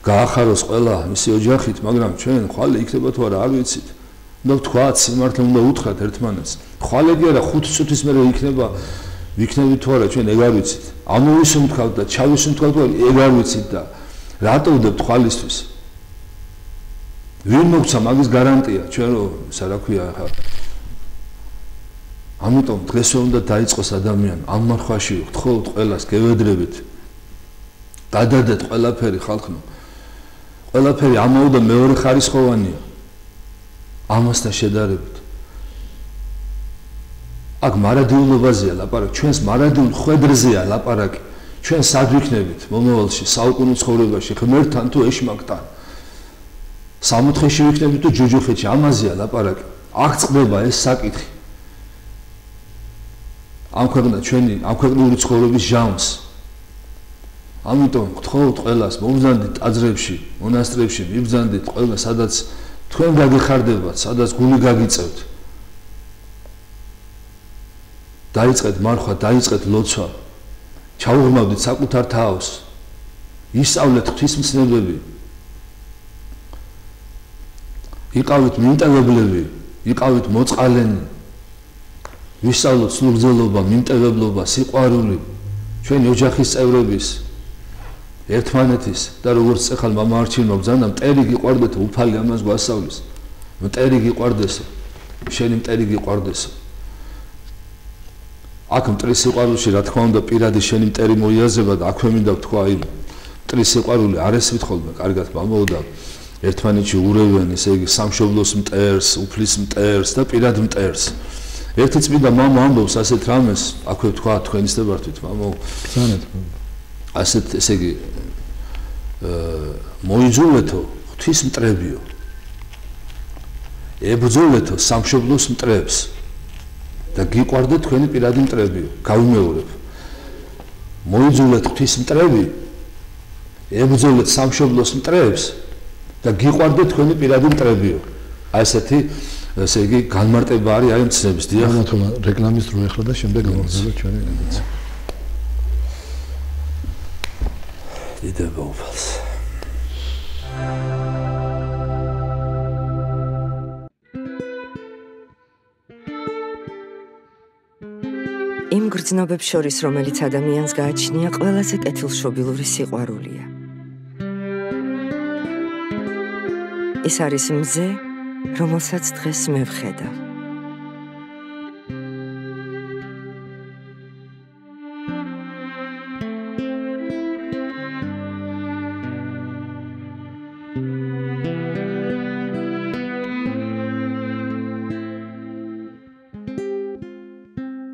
გაახაროს ყველა მისი ოჯახით, მაგრამ ჩვენ ხვალე იქნება თუ არა არ ვიცით. უნდა ვთქვათ, სიმართლე უნდა უთხრათ ერთმანეთს. ხვალე კი არა 5 წუთის მერე ვიქნებით თუ არა ჩვენ ეგ არ ვიცით. ამოვისუნთქავთ და ჩავისუნთქავთ თუ ეგ არ ვიცით და რატო ვდებთ ხვალისთვის? ვინ მოგცა მაგის გარანტია ჩვენ რომ ისა რა ქვია ხა ამიტომ დღესვე უნდა დაიწყოს ადამიანი ამ მარხვაში ვთხოვთ ყველას გევედრებით გადადეთ ყველაფერი ხალხო ყველაფერი ამაო და მეორე ხარისხოვანია ამასთან შედარებით აქ მარადიულობაზეა ლაპარაკი ჩვენს მარადიულ ხვედრზეა ლაპარაკი ჩვენ სად ვიქნებით მომავალში საუკუნო ცხოვრებაში ღმერთთან თუ ეშმაკთან სამოთხეში ვიქნებით თუ ჯოჯოხეთში ამაზეა ლაპარაკი აქ წყდება ეს საკითხი ამ ქვეყნიური ცხოვრების ჟამს ამიტომ გთხოვთ ყველას მომბრძანდით ტაძრებში მონასტრებში მიბრძანდით ყველა სადაც თქვენ გაგეხარდებათ სადაც გული გაგიწევთ დაიწყეთ მარხვა დაიწყეთ ლოცვა ჩაუღრმავდით საკუთარ თავს ისწავლეთ ღვთისმცნებები იყავით მიმტევებლები იყავით მოწყალენი ვისწავლოთ სულგრძელობა მიმტევებლობა სიყვარული ჩვენი ოჯახის წევრების ერთმანეთის და როგორც ეხლა მამა არჩილმა ბრძანა მტერი გიყვარდეთ უფალი ამას გვასწავლის მტერი გიყვარდესო შენი მტერი გიყვარდესო აქ მტრის სიყვარულში რა თქმა უნდა პირადი შენი მტერი მოიაზრება და აქვე მინდა ვთქვა აი მტრის სიყვარული არ ესმით ხოლმე კარგად მამაო და ერთმანეთში ურევენ ესე იგი სამშობლოს მტერს უფლის მტერს და პირად მტერს ერთი წმინდა მამა ამბობს ასეთ რამეს აქვე ვთქვა თქვენის დებართვით მამაო ბრძანეთ ასეთ ესე იგი მოიძულეთო ღვთის მტრებიო ებრძოლეთო სამშობლოს მტრებს და გიყვარდეთ თქვენი პირადი მტრებიო გავიმეორებ მოიძულეთ ღვთის მტრები ებრძოლეთ სამშობლოს მტრებს და გიყვარდეთ თქვენი პირადი მტრებიო აი ესეთი ესე იგი განმარტება არის აი მცნების დიახ თომა რეკლამის დრო ეხლა და შემდეგ გავაგზავნოთ ჩვენი რედაქცია დიდება უფალს იმ გრძნობებს შორის რომელიც ადამიანს გააჩნია ყველაზე კეთილშობილური სიყვარულია ეს არის მზე რომელსაც დღეს მე ვხედავ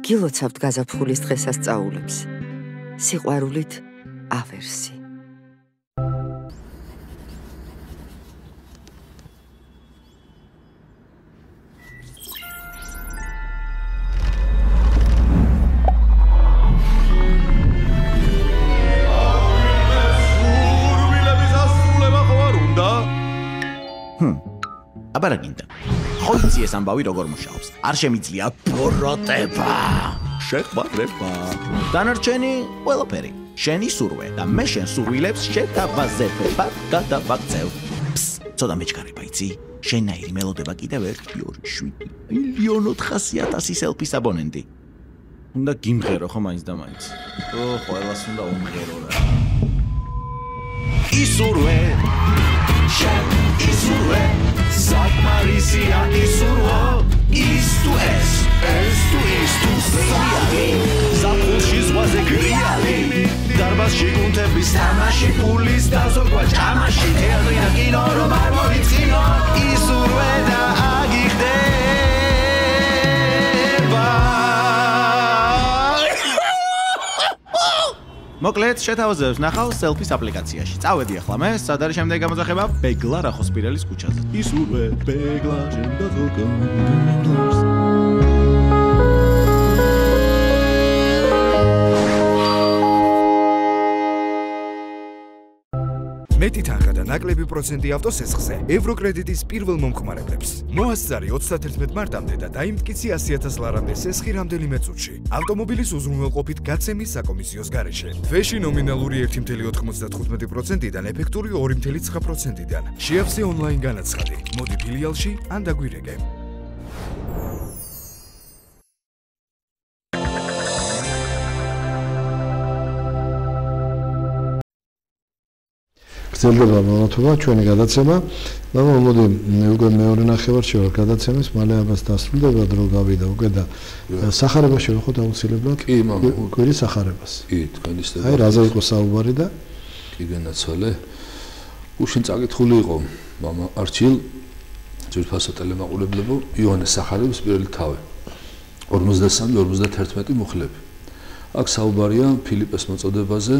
გილოცავთ გაზაფხულის დღესასწაულებს სიყვარულით ავერსი. აბარაგინდა. ხოიცი ეს ამბავი როგორ მუშაობს? არ შემიძლია ბოროტება, შეყვარება. დანარჩენი ყველაფერი. შენი სურვე და მე შენ სურვილებს შედავაზებება გადავაქცევ. ცოტა მეჩქარება იცი? შენაირი მელოდება კიდევ 1,7,400,000 სელფის აბონენტი. უნდა გიმღერო ხო მაინც და მაინც. ყველას უნდა უმღერო რა. ისურვე შენ ისურვე საკმარისია ისურვო ის თუ ეს თუ ის თუ სრიალი საფულში ზღვაზე გრიალი დარბაზში გუნდების თამაში ფულის დაზოგვა ჭამაში თეატრი და კინო რომ არ მოიწინო ისურვე და აგიხდება მოკლედ შეთავაზებს ნახავ სელფის აპლიკაციაში. წავედი ახლა მე, სად არის შემდეგი გამოძახება? ბეგლა რახოსპირელის ქუჩაზე. ისურვე ბეგლა შენდაზოგა. მეტი თანხა და ნაკლები პროცენტი ავტოსესხზე ევროკრედიტის პირველ მომხმარებლებს. მოასწარი 31 მარტამდე და დაიმტკიცი 100,000 ლარამდე სესხი რამდენიმე წუთში. ავტომობილის უზრუნველყოფით გაცემის საკომისიოს გარეშე. თვეში ნომინალური 1,95%-დან ეფექტური 2,9%-დან. შეავსე ონლაინ განაცხადი. მოდი ფილიალში ან დაგვირეგე. გრძელდება მონოთობა ჩვენი გადაცემა. მოდი უკვე მეორე ნახევარში ვარ გადაცემის, მალე ამას დასრულდება დრო გავიდა უკვე და სახარებაში ვახოთ აუცილებლად. კი, მამა, კვირის სახარებას. კი, თქვენის და აი, რაზე იყო საუბარი და კი განაცვალე. უშინ წაკითხული იყო მამა არჩილ ძირფასო ტელემაყურებლებო იონეს სახარების პირველი თავი. 53-51 მუხლები. აქ საუბარია ფილიპეს მოწოდებაზე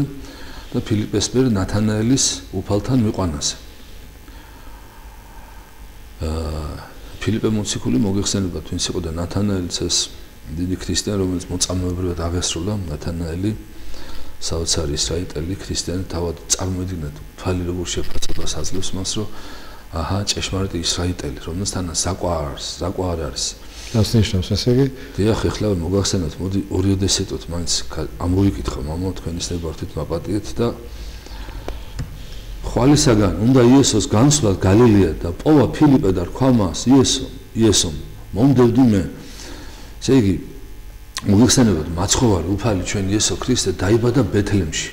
და ფილიპეს მიერ ნათანაელის უფალთან მიყვანაზე. ფილიპე მოციქული მოგეხსენება თუნდაც იყო და ნათანაელიც ეს დიდი ქრისტიანი რომელიც მოწამეობრივად აღესრულა ნათანაელი საოცარი ისრაელელი ქრისტიანი თავად წარმოედგინეთ თვალი როგორ შეფასებას აძლევს მას რომ აჰა ჭეშმარიტი ისრაელელი რომელთანაც საკვარ არის დასნიშნავს ესე იგი დიახ ეხლა მოგახსენოთ მოდი ორიოდე სიტყვით მაინც ამოვიკითხო მამა თქვენის ნებართვით მაპატიეთ და ხვალისაგან უნდა იესოს განსვლა გალილეა და პოვა ფილიპე და რქვა მას იესომ მომდევდი მე ესე იგი მოგეხსენებათ მაცხოვარი უფალი ჩვენ იესო ქრისტე დაიბადა ბეთლემში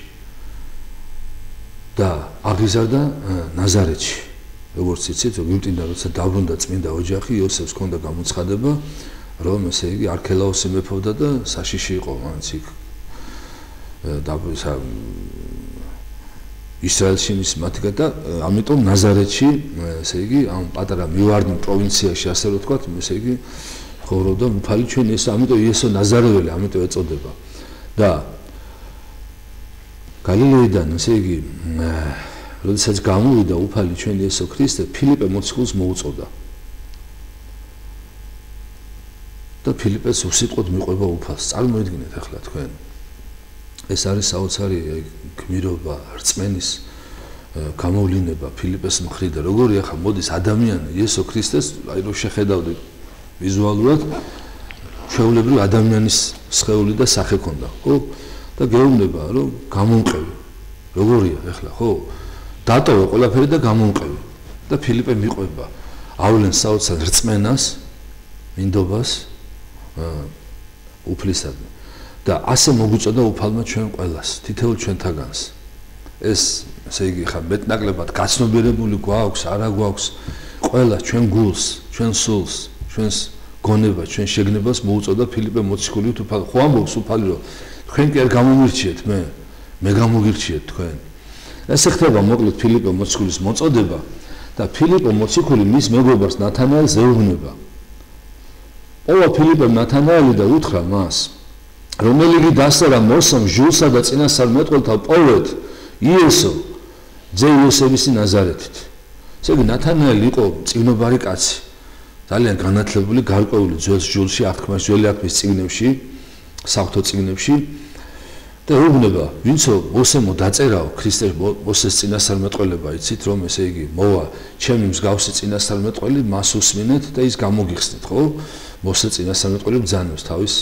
და აღიზარდა ნაზარეთში როგორც იცით, გიუტინდა როცა დაბრუნდა წმინდა ოჯახი, იოსებს ჰქონდა გამოცხადება, რომ ესე იგი არქელაოსი მეფობდა და საშიში იყო მანც იქ. ისრაელში მის მათგა და ამიტომ ნაზარეთში, ესე იგი, ამ პატარა მივარდნ პროვინციაში, ასე რომ ვთქვათ, ესე იგი, ცხოვრობდა უფალი ჩვენ ეს, ამიტომ იესო ნაზარეველი, ამიტომ ეწოდება. და გალილეიდან, ესე იგი, როდესაც გამოვიდა უფალი ჩვენ იესო ქრისტე ფილიპე მოციქულს მოუწოდა და ფილიპეს უსიტყვოდ მიყვება უფალს წარმოიდგინეთ ახლა თქვენ ეს არის საოცარი გმირობა რწმენის გამოვლინება ფილიპეს მხრიდან როგორი ახლა მოდის ადამიანი იესო ქრისტეს აი რომ შეხედავდით ვიზუალურად ჩვეულებრივ ადამიანის სხეული და სახე ქონდა ხო და გეუბნება რომ გამომყევი როგორია ახლა ხო დატოვა ყველაფერი და გამომყევი და ფილიპე მიყვება ავლენს საოცარ რწმენას მინდობას უფლისადმი და ასე მოგვიწოდა უფალმა ჩვენ ყველას თითოეულ ჩვენთაგანს ეს ესე იგი ხა მეტნაკლებად გაცნობიერებული გვაქვს არა გვაქვს ყველა ჩვენ გულს ჩვენ სულს ჩვენს გონებას ჩვენ შეგნებას მოუწოდა ფილიპე მოციქული უფალი ხო ამბობს უფალი რომ თქვენ კი არ გამომირჩიეთ მე გამოგირჩიეთ თქვენ ეს ხდება მოკლედ ფილიპე მოციქულის მოწოდება და ფილიპე მოციქული მის მეგობარს ნათანაელს ეუბნება. პოვა ფილიპემ ნათანაელი და უთხრა მას რომელიგი დასწერა მოსომ ჟულსა და წინასწარმეტყველთა პოვეთ იესო ძე იოსების ნაზარეთით. ესე იგი ნათანაელი იყო წიგნობარი კაცი, ძალიან განათლებული, გარკვეული ძველ ჟულში, აღთქმაში, ძველი აღთქმის წიგნებში, საღვთო წიგნებში და ეუბნება, ვინცო მოსემო დაწერაო ქრისტეს მოსეს წინასწარმეტყველება, იცით რომ ესე იგი მოვა ჩემი მსგავსი წინასწარმეტყველი, მას უსმინეთ და ის გამოგიხსნით, ხო? მოსეს წინასწარმეტყველი ბრძანებს თავის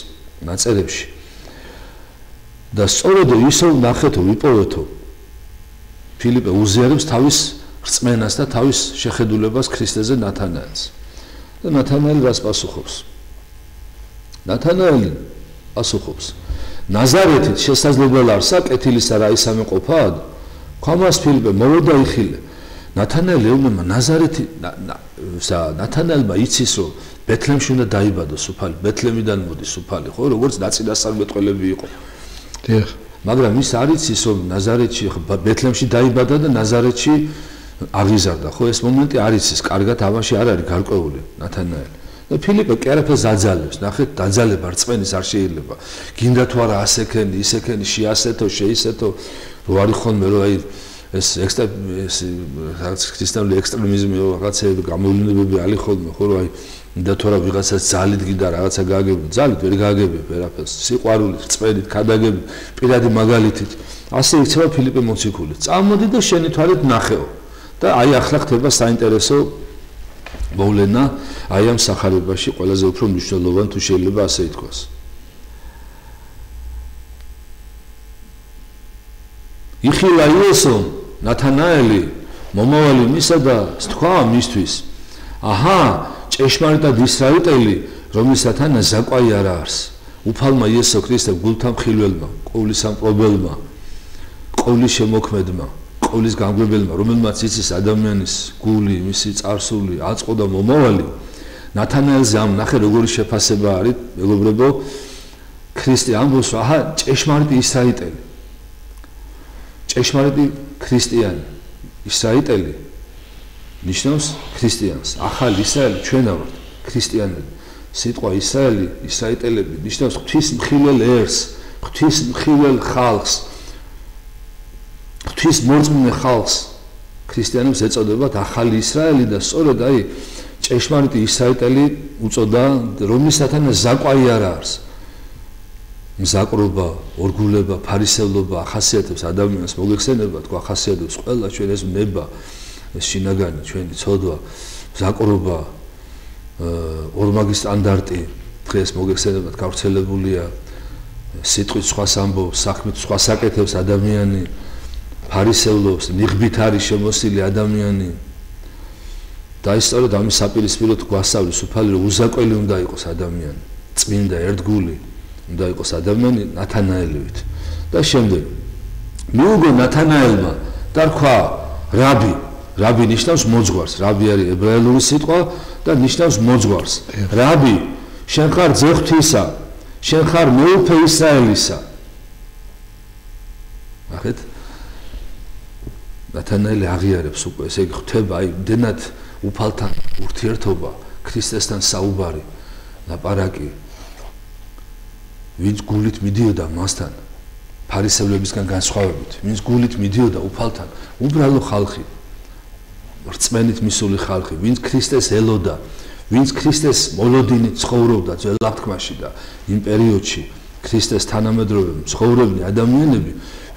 ნაწერებში. და სწორედ ისო ნახეთო, ვიპოვეთო ფილიპე უზიარებს თავის რწმენას და თავის შეხედულებას ქრისტეზე ნათანაელს. და ნათანაელი რას პასუხობს? ნათანაელი პასუხობს: ნაზარეთით შესაძლებელი არსა კეთილისა რა ისამეყოფად? ხომას ფილიპე მოვიდა იხილე. ნათანაელი ეუბნება ნათანაელმა იცის რომ ბეთლემში უნდა დაიბადოს უფალი, ბეთლემიდან მოდის უფალი, ხო, როგორც ნაწინასწარმეტყველები იყო. დიახ. მაგრამ ის არ იცის რომ ნაზარეთში ბეთლემში დაიბადა და ნაზარეთში აღიზარდა, ხო, ეს მომენტი არ იცის, კარგად ამაში არ არის გარკვეული ნათანაელი. და ფილიპე კი არაფერს აძალებს, ნახეთ, დაძალება რწმენის არ შეიძლება. გინდა თუ არა ასექენი, ისექენი, შეასეთო, შეისეთო, რო არის ხოლმე რომ აი ეს რაღაც ქრისტიანული ექსტრემიზმი რაღაცეები გამოვლენებები არის ხოლმე, ხო, რომ აი და თუ არა ვიღაცას ძალით გინდა რაღაცა გააგებინო, ძალით ვერ გააგებინო ვერაფერს, სიყვარულით, რწმენით, ქადაგებით, პირადი მაგალითით. ასე იქცევა ფილიპე მოციქული. წამოდი და შენი თვალით ნახეო. და აი ახლა ხდება საინტერესო მოვლენა აი ამ სახარებაში ყველაზე უფრო მნიშვნელოვანი თუ შეიძლება ასე ითქვას. იხილა იესო ნათანაელი მომავალი მისა და თქვა მისთვის: აჰა, ჭეშმარიტად ისრაელელი, რომლისათან ზაკვაი არ არის. უფალმა იესო ქრისტე გულთა მხილველმა, ყოვლის სამპრობელმა, ყოვლის შემოქმედმა, ყოვლის გამგებელმა, რომელმაც იცის ადამიანის გული, მისი წარსული, აწყო და მომავალი, ნათანაელზე ამ ნახე როგორი შეფასება არის, მეგობრებო, ქრისტე ამბობს, აჰა, ჭეშმარიტი ისრაელელი. ჭეშმარიტი ქრისტიანი, ისრაელელი ნიშნავს ქრისტიანს. ახალ ისრაელი ჩვენა ვართ, ქრისტიანები. სიტყვა ისრაელი, ისრაელელები ნიშნავს ღვთის მხილველ ერს, ღვთის მხილველ ხალხს. ღვთის მორწმუნე ხალხს ქრისტიანებს ეწოდებათ ახალი ისრაელი და სწორედ აი ჭეშმარიტი ისრაელი უწოდა, რომლისათან ზაკვაი არ არის. მზაკრობა, ორგულება, ფარისევლობა ახასიათებს ადამიანს, მოგეხსენება თქვა ახასიათებს ყველა ჩვენ ეს ნება, ეს შინაგანი ჩვენი ცოდვა, მზაკრობა, ორმაგი სტანდარტი დღეს მოგეხსენებათ გავრცელებულია, სიტყვით სხვას ამბობს, საქმით სხვას აკეთებს ადამიანი, ფარისევლობს, ნიღბით არის შემოსილი ადამიანი. და ის სწორედ ამის საპირისპიროდ გვასწავლის უფალი რომ უზაკველი უნდა იყოს ადამიანი, წმინდა ერთგული უნდა იყოს ადამიანი ნათანაელივით. და შემდეგ მიუგო ნათანაელმა და თქვა რაბი, რაბი ნიშნავს მოძღვარს, რაბი არის ებრაელური სიტყვა და ნიშნავს მოძღვარს. რაბი, შენ ხარ ძე ღვთისა, შენ ხარ მეუფე ისრაელისა. ნახეთ, ნათანაელი აღიარებს უკვე, ესე იგი ხვდება აი მდენად უფალთან ურთიერთობა, ქრისტესთან საუბარი, ლაპარაკი, ვინც გულით მიდიოდა მასთან, ფარისევლებისგან განსხვავებით, ვინც გულით მიდიოდა უფალთან, უბრალო ხალხი, რწმენით მისული ხალხი, ვინც ქრისტეს ელოდა, ვინც ქრისტეს მოლოდინით ცხოვრობდა ძველ აღთქმაში და იმ პერიოდში ქრისტეს თანამედროვე ცხოვრებნი ადამიანები,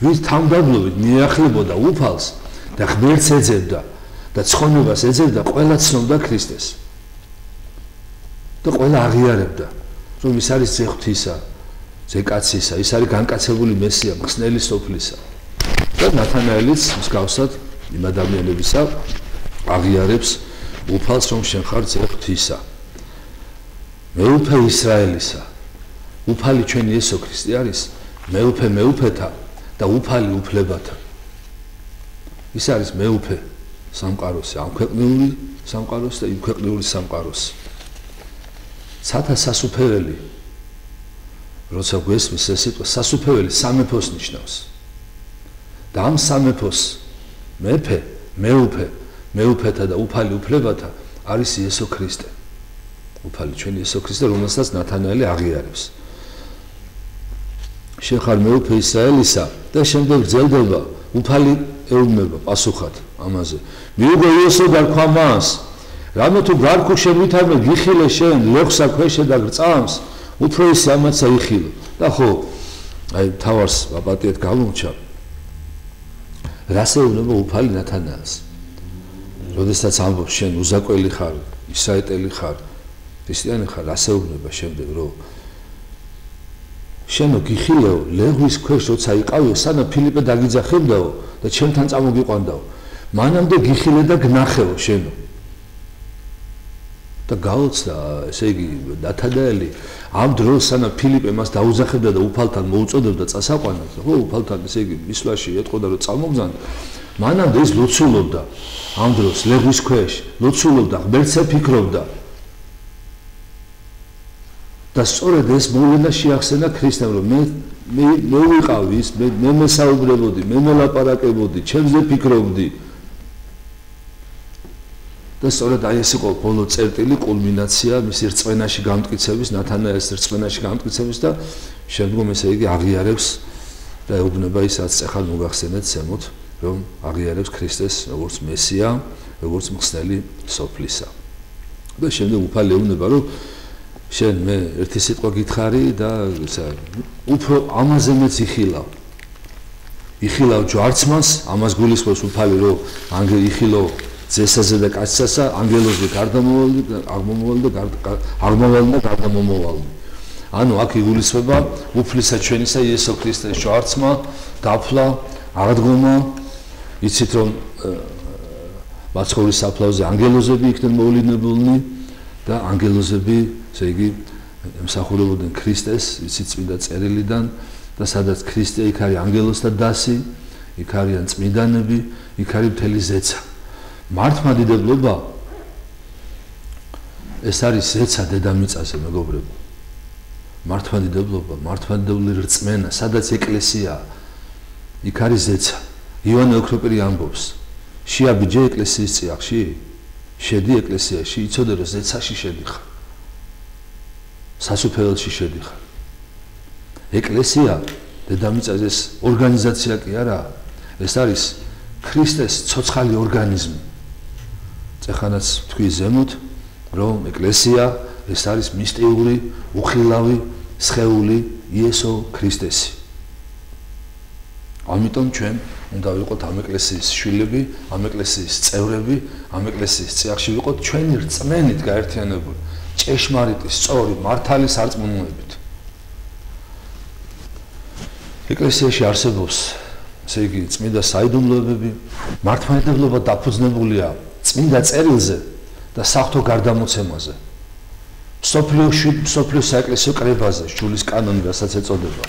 ვინც თამდაბლობით მიახლებოდა უფალს და ღმერთს ეძებდა და ცხონებას ეძებდა, ყველა ცნობდა ქრისტეს. და ყველა აღიარებდა, რომ ის არის ძე ღვთისა, ძე კაცისა, ის არის განკაცებული მესია, მხსნელი სოფლისა. და ნათანაელიც მსგავსად იმ ადამიანებისა აღიარებს უფალს, რომ შენ ხარ ძე ღვთისა, მეუფე ისრაელისა. უფალი ჩვენი იესო ქრისტე არის მეუფე მეუფეთა და უფალი უფლებათა. ის არის მეუფე სამყაროსი, ამ ქვეყნიური სამყაროსი და იმ ქვეყნიური სამყაროსი. სათა სასუფეველი, როცა გვესმის ეს სიტყვა, სასუფეველი სამეფოს ნიშნავს. და ამ სამეფოს მეფე, მეუფე, მეუფეთა და უფალი უფლებათა არის იესო ქრისტე. უფალი ჩვენი იესო ქრისტე, რომელსაც ნათანაელი აღიარებს. შენ ხარ მეუფე ისრაელისა და შემდეგ გრძელდება უფალი ეუბნება პასუხად ამაზე მიუღო იესო გარქვა მას რამე თუ გარქო შენ ვითარმე გიხილე შენ ლეხსა ქვეშე და გწამს უფრო ისე ამაცა იხილო და ხო აი თავარს აპატიეთ გამომჩა რას ეუბნება უფალი ნათანაელს როდესაც ამბობს შენ უზაკველი ხარ ისრაელელი ხარ ქრისტიანი ხარ რას ეუბნება შემდეგ რომ შენო გიხილეო ლეგვის ქვეშ როცა იყავიო სანამ ფილიპე დაგიძახებდაო და ჩემთან წამოგიყვანდაო მანამდე გიხილე და გნახეო შენო და გაოცდა ესე იგი ნათანაელი ამ დროს სანამ ფილიპე მას დაუძახებდა და უფალთან მოუწოდებდა წასაყვანად ხო უფალთან ესე იგი მისვლაში ეტყოდა რომ წამოგზავნ მანამდე ის ლოცულობდა ამ დროს ლეგვის ქვეშ ლოცულობდა ღმერთზე ფიქრობდა და სწორედ ეს მოვლენა შეახსენა ქრისტემ რომ მე ვიყავი ის მე მესაუბრებოდი მე მელაპარაკებოდი ჩემზე ფიქრობდი და სწორედ აი ეს იყო ბოლო წერტილი კულმინაცია მისი რწმენაში გამტკიცების ნათანაელის რწმენაში გამტკიცების და შემდგომ ესე იგი აღიარებს და ეუბნება ის რაც ახალ მოგახსენეთ ზემოთ რომ აღიარებს ქრისტეს როგორც მესია როგორც მხსნელი სოფლისა და შემდეგ უფალი ეუბნება რომ შენ მე ერთი სიტყვა გითხარი და უფრო ამაზე მეც იხილავ ჯვარცმანს ამას გულისხმობს უფალი რომ ანგელი იხილო ძესაზე და კაცსასა ანგელოზი გარდამოვალდი და გარდამომოვალდი ანუ აქ იგულისხმება უფლისა ჩვენისა იესო ქრისტეს ჯვარცმა დაფლა აღდგომა იცით რომ მაცხოვრის საფლავზე ანგელოზები იქნენ მოვლინებულნი და ანგელოზები ესე იგი ემსახურებოდნენ ქრისტეს იცით წმინდა წერილიდან და სადაც ქრისტე იქ არის ანგელოზთა დასი იქ არიან წმინდანები იქ არის მთელი ზეცა მართლმადიდებლობა ეს არის ზეცა დედამიწაზე მეგობრებო მართლმადიდებლობა მართლმადიდებლური რწმენა სადაც ეკლესია იქ არის ზეცა ივანე ოქროპირი ამბობს შეაბიჯე ეკლესიის წიაღში შედი ეკლესიაში იცოდე რომ ზეცაში შედიხარ სასუფეველში შედიხარ ეკლესია დედამიწაზე ეს ორგანიზაცია კი არა ეს არის ქრისტეს ცოცხალი ორგანიზმი წეხანაც თქვი ზემოთ რომ ეკლესია ეს არის მისტიური უხილავი სხეული იესო ქრისტესი ამიტომ ჩვენ უნდა ვიყოთ ამ ეკლესიის შვილები ამ ეკლესიის წევრები ამ ეკლესიის წიაღში ვიყოთ ჩვენი რწმენით გაერთიანებული ჭეშმარიტი სწორი მართალი სარწმუნოებით ეკლესიაში არსებობს ესე იგი წმინდა საიდუმლოებები მართლმადიდებლობა დაფუძნებულია წმინდა წერილზე და საღვთო გარდამოცემაზე მსოფლიოს საეკლესიო კრებაზე შულის კანონი რასაც ეწოდება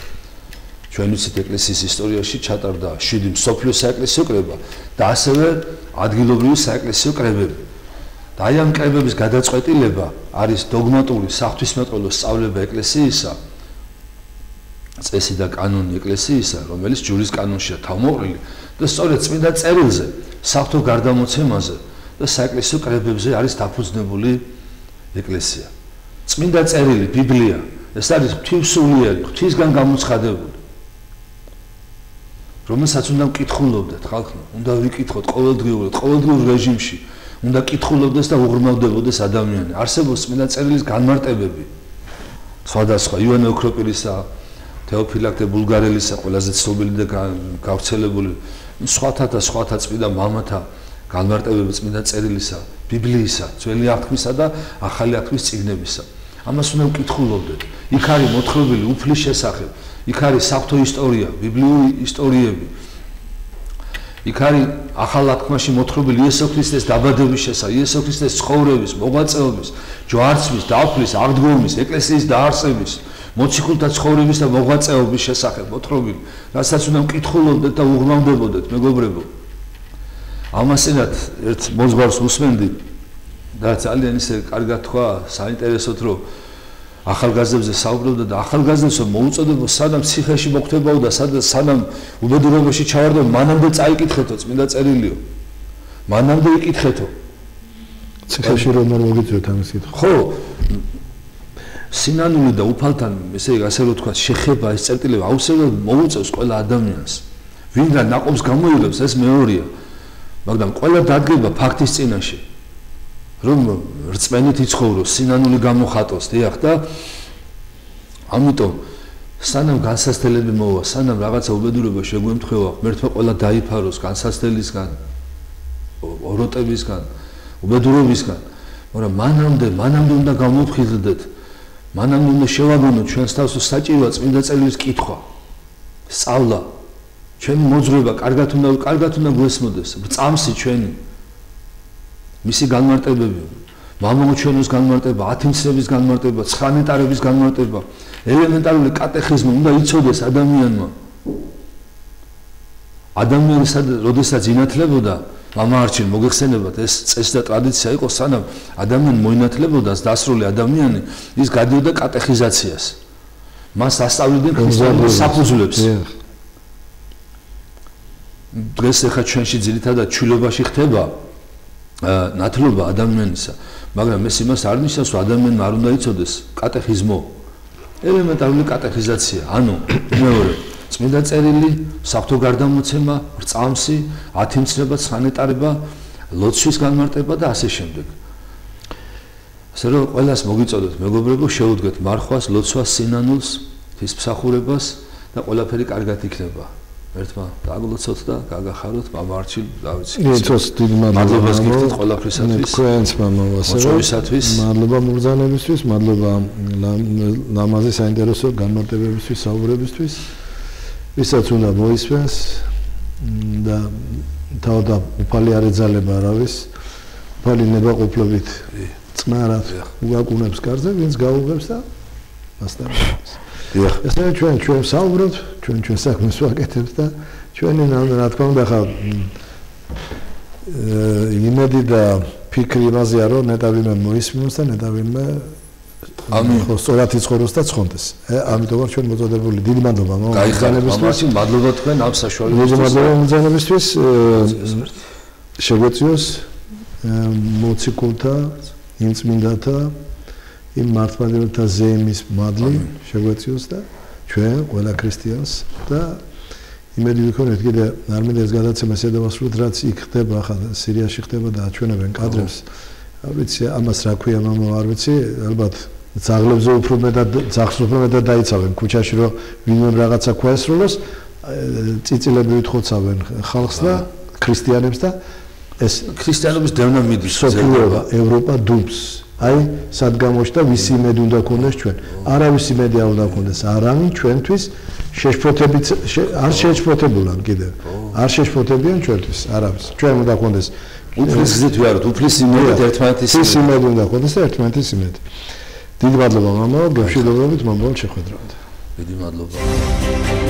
ჩვენ ვიცით ეკლესიის ისტორიაში ჩატარდა 7 მსოფლიოს საეკლესიო კრება და ასევე ადგილობრივი საეკლესიო კრებები და აი ამ კრებების გადაწყვეტილება არის დოგმატური საღვთისმეტყველო სწავლება ეკლესიისა წესი და კანონი ეკლესიისა რომელიც ჯურის კანონშია თავმოყრილი და სწორედ წმინდა წერილზე საღვთო გარდამოცემაზე და საეკლესიო კრებებზე არის დაფუძნებული ეკლესია წმინდა წერილი ბიბლია ეს არის ღვთისმსულიერი ღვთისგან გამოცხადებული რომელსაც უნდა ვკითხულობდეთ ხალხო უნდა ვიკითხოთ ყოველდღიურ რეჟიმში უნდა კითხულობდეს და უღრმავდებოდეს ადამიანი არსებობს წმინდა წერილის განმარტებები სხვადასხვა ივანე ოქროპირისა თეოფილაქტე ბულგარელისა ყველაზე ცნობილი და გავრცელებული სხვათა წმინდა მამათა განმარტებები წმინდა წერილისა ბიბლიისა ძველი აღთქმისა და ახალი აღთქმის წიგნებისა ამას უნდა ვკითხულობდეთ იქ არის მოთხრობილი უფლის შესახებ იქ არის საღვთო ისტორია ბიბლიური ისტორიები იქ არის ახალ აღთქმაში მოთხრობილი იესო ქრისტეს დაბადების შესახებ იესო ქრისტეს ცხოვრების მოღვაწეობის ჯვარცმის დაფლის აღდგომის ეკლესიის დაარსების მოციქულთა ცხოვრების და მოღვაწეობის შესახებ მოთხრობილი რასაც უნდა ვკითხულობდეთ და უღრმავდებოდეთ მეგობრებო ამასენად ერთ მოძღვარს უსმენდი და ძალიან ისე კარგად თქვა საინტერესოდ რომ ახალგაზრდებზე საუბრობდა და ახალგაზრდებს მოუწოდებო სანამ ციხეში მოხვდებაო და სანამ უბედურებაში ჩავარდო მანამდე წაიკითხეთო წმინდა წერილიო მანამდე იკითხეთო ციხეში რომ არ მოგიწევთ ამის კითხვა ხო სინანული და უფალთან ესე იგი ასე რომ თქვა შეხება ეს წერტილები აუცილებლად მოუწევს ყველა ადამიანს ვინდა ნაყოფს გამოიღებს ეს მეორეა მაგრამ ყველა დადგება ფაქტის წინაშე რომ რწმენით იცხოვროს სინანული გამოხატოს დიახ და ამიტომ სანამ განსასწრებელი მოვა სანამ რაღაცა უბედურება შეგვემთხვევა ღმერთმა ყველა დაიფაროს განსასწრებისგან ოროტებისგან უბედურებისგან მაგრამ მანამდე უნდა გამოვხიზდეთ მანამდე უნდა შევაგონოთ ჩვენს თავს საჭიროა წმინდა წერილის კითხვა სწავლა ჩვენი მოძღვრება კარგად უნდა გვესმოდეს წამსი ჩვენი მისი განმარტებები მამაუჩვენოს განმარტება 10 მცნების განმარტება 9 ნეტარების განმარტება ელემენტარული კატეხიზმი უნდა იცოდეს ადამიანმა ადამიანი როდესაც ინათლებოდა მამაარჩილ მოგეხსენებათ ეს წესი და ტრადიცია იყო სანამ ადამიანი მოინათლებოდა დასრული ადამიანი ის გადიოდა კატეხიზაციას მას ასწავლიდნენ ქრისტიანულ საფუძვლებს დღეს ახლა ჩვენში ძირითადად ჩვილობაში ხდება ნათლობა ადამიანისა მაგრამ ეს იმას არ ნიშნავს რომ ადამიანმა არ უნდა იცოდეს კატეხიზმო ელემენტარული კატეხიზაცია ანუ მეორე წმინდა წერილი საფრთხო გარდამოცემა წამსი 10 მცნება 9 ნეტარება ლოცვის განმარტება და ასე შემდეგ ასე რომ ყველას მოგიწოდოთ მეგობრებო შეუდგეთ მარხვას ლოცვას სინანულს ღვთისმსახურებას და ყველაფერი კარგად იქნება ერთმა დაგლოცოთ და გაგახაროთ მამაარჩილ დავიცი იცოს დიდი მადლობას გიხდით ყველაფრისათვის თქვენს მამასათვის მადლობა მოგზაურებისთვის მადლობა ლამაზი საინტერესო განმარტებებისთვის საუბრებისთვის ვისაც უნდა მოისმენს და თავდა უფალი არ ეძალება არავის უფალი ნებაყოფლობით წნარად უგაკუნებს კარზე ვინც გაუღებს და მასწავლებს ესე ჩვენ საუბრობთ ჩვენ საქმეს ვაკეთებთ და ჩვენი რა თქმა უნდა ხა იმედი და ფიქრი იმაზეა რომ ნეტავინმე მოისმინოს და ნეტავინმე ამინ ხო სწორად იცხოვროს და ცხონდეს ამიტომაც ჩვენ მოწოდებული დიდი მადლობა მოგზაურებისთვის მადლობა თქვენ ამ საშუალებისთვის მადლობა მოგზაურებისთვის შეგვეციოს მოციქულთა იმ წმინდათა იმ მართლმადიდებლთა ზეიმის მადლი შეგვეციოს და ჩვენ ყველა ქრისტიანს და იმედი ვიქონეთ კიდე არ მინდა ეს გადაცემა შედავასრულოთ რაც იქ ხდება ხა სირიაში ხდება და აჩვენებენ კადრებს არ ვიცი ამას რა ქვია მამა არ ვიცი ალბათ ძაღლებზე უფრო მეტად დაიცავენ ქუჩაში რომ ვინმე რაღაცა ქვაესრულოს წიწილებივით ხოცავენ ხალხს და ქრისტიანებს და ეს ქრისტიანობის დევნა მიდის ევროპა დუბს აი სადგამოშ და ვისი იმედი უნდა გქონდეს ჩვენ არავის იმედი არ უნდა გქონდეს არავინ ჩვენთვის შეშფოთებით არ შეშფოთებულან კიდევ არ შეშფოთებიან ჩვენთვის არავის ჩვენ უნდა გქონდეს უფლის გზით ვართ უფლის იმედი ერთმანეთის იმედი უნდა გქონდეს და ერთმანეთის იმედი დიდი მადლობა მამა გეშილობებით მომავალ შეხვედრამდე დიდი მადლობა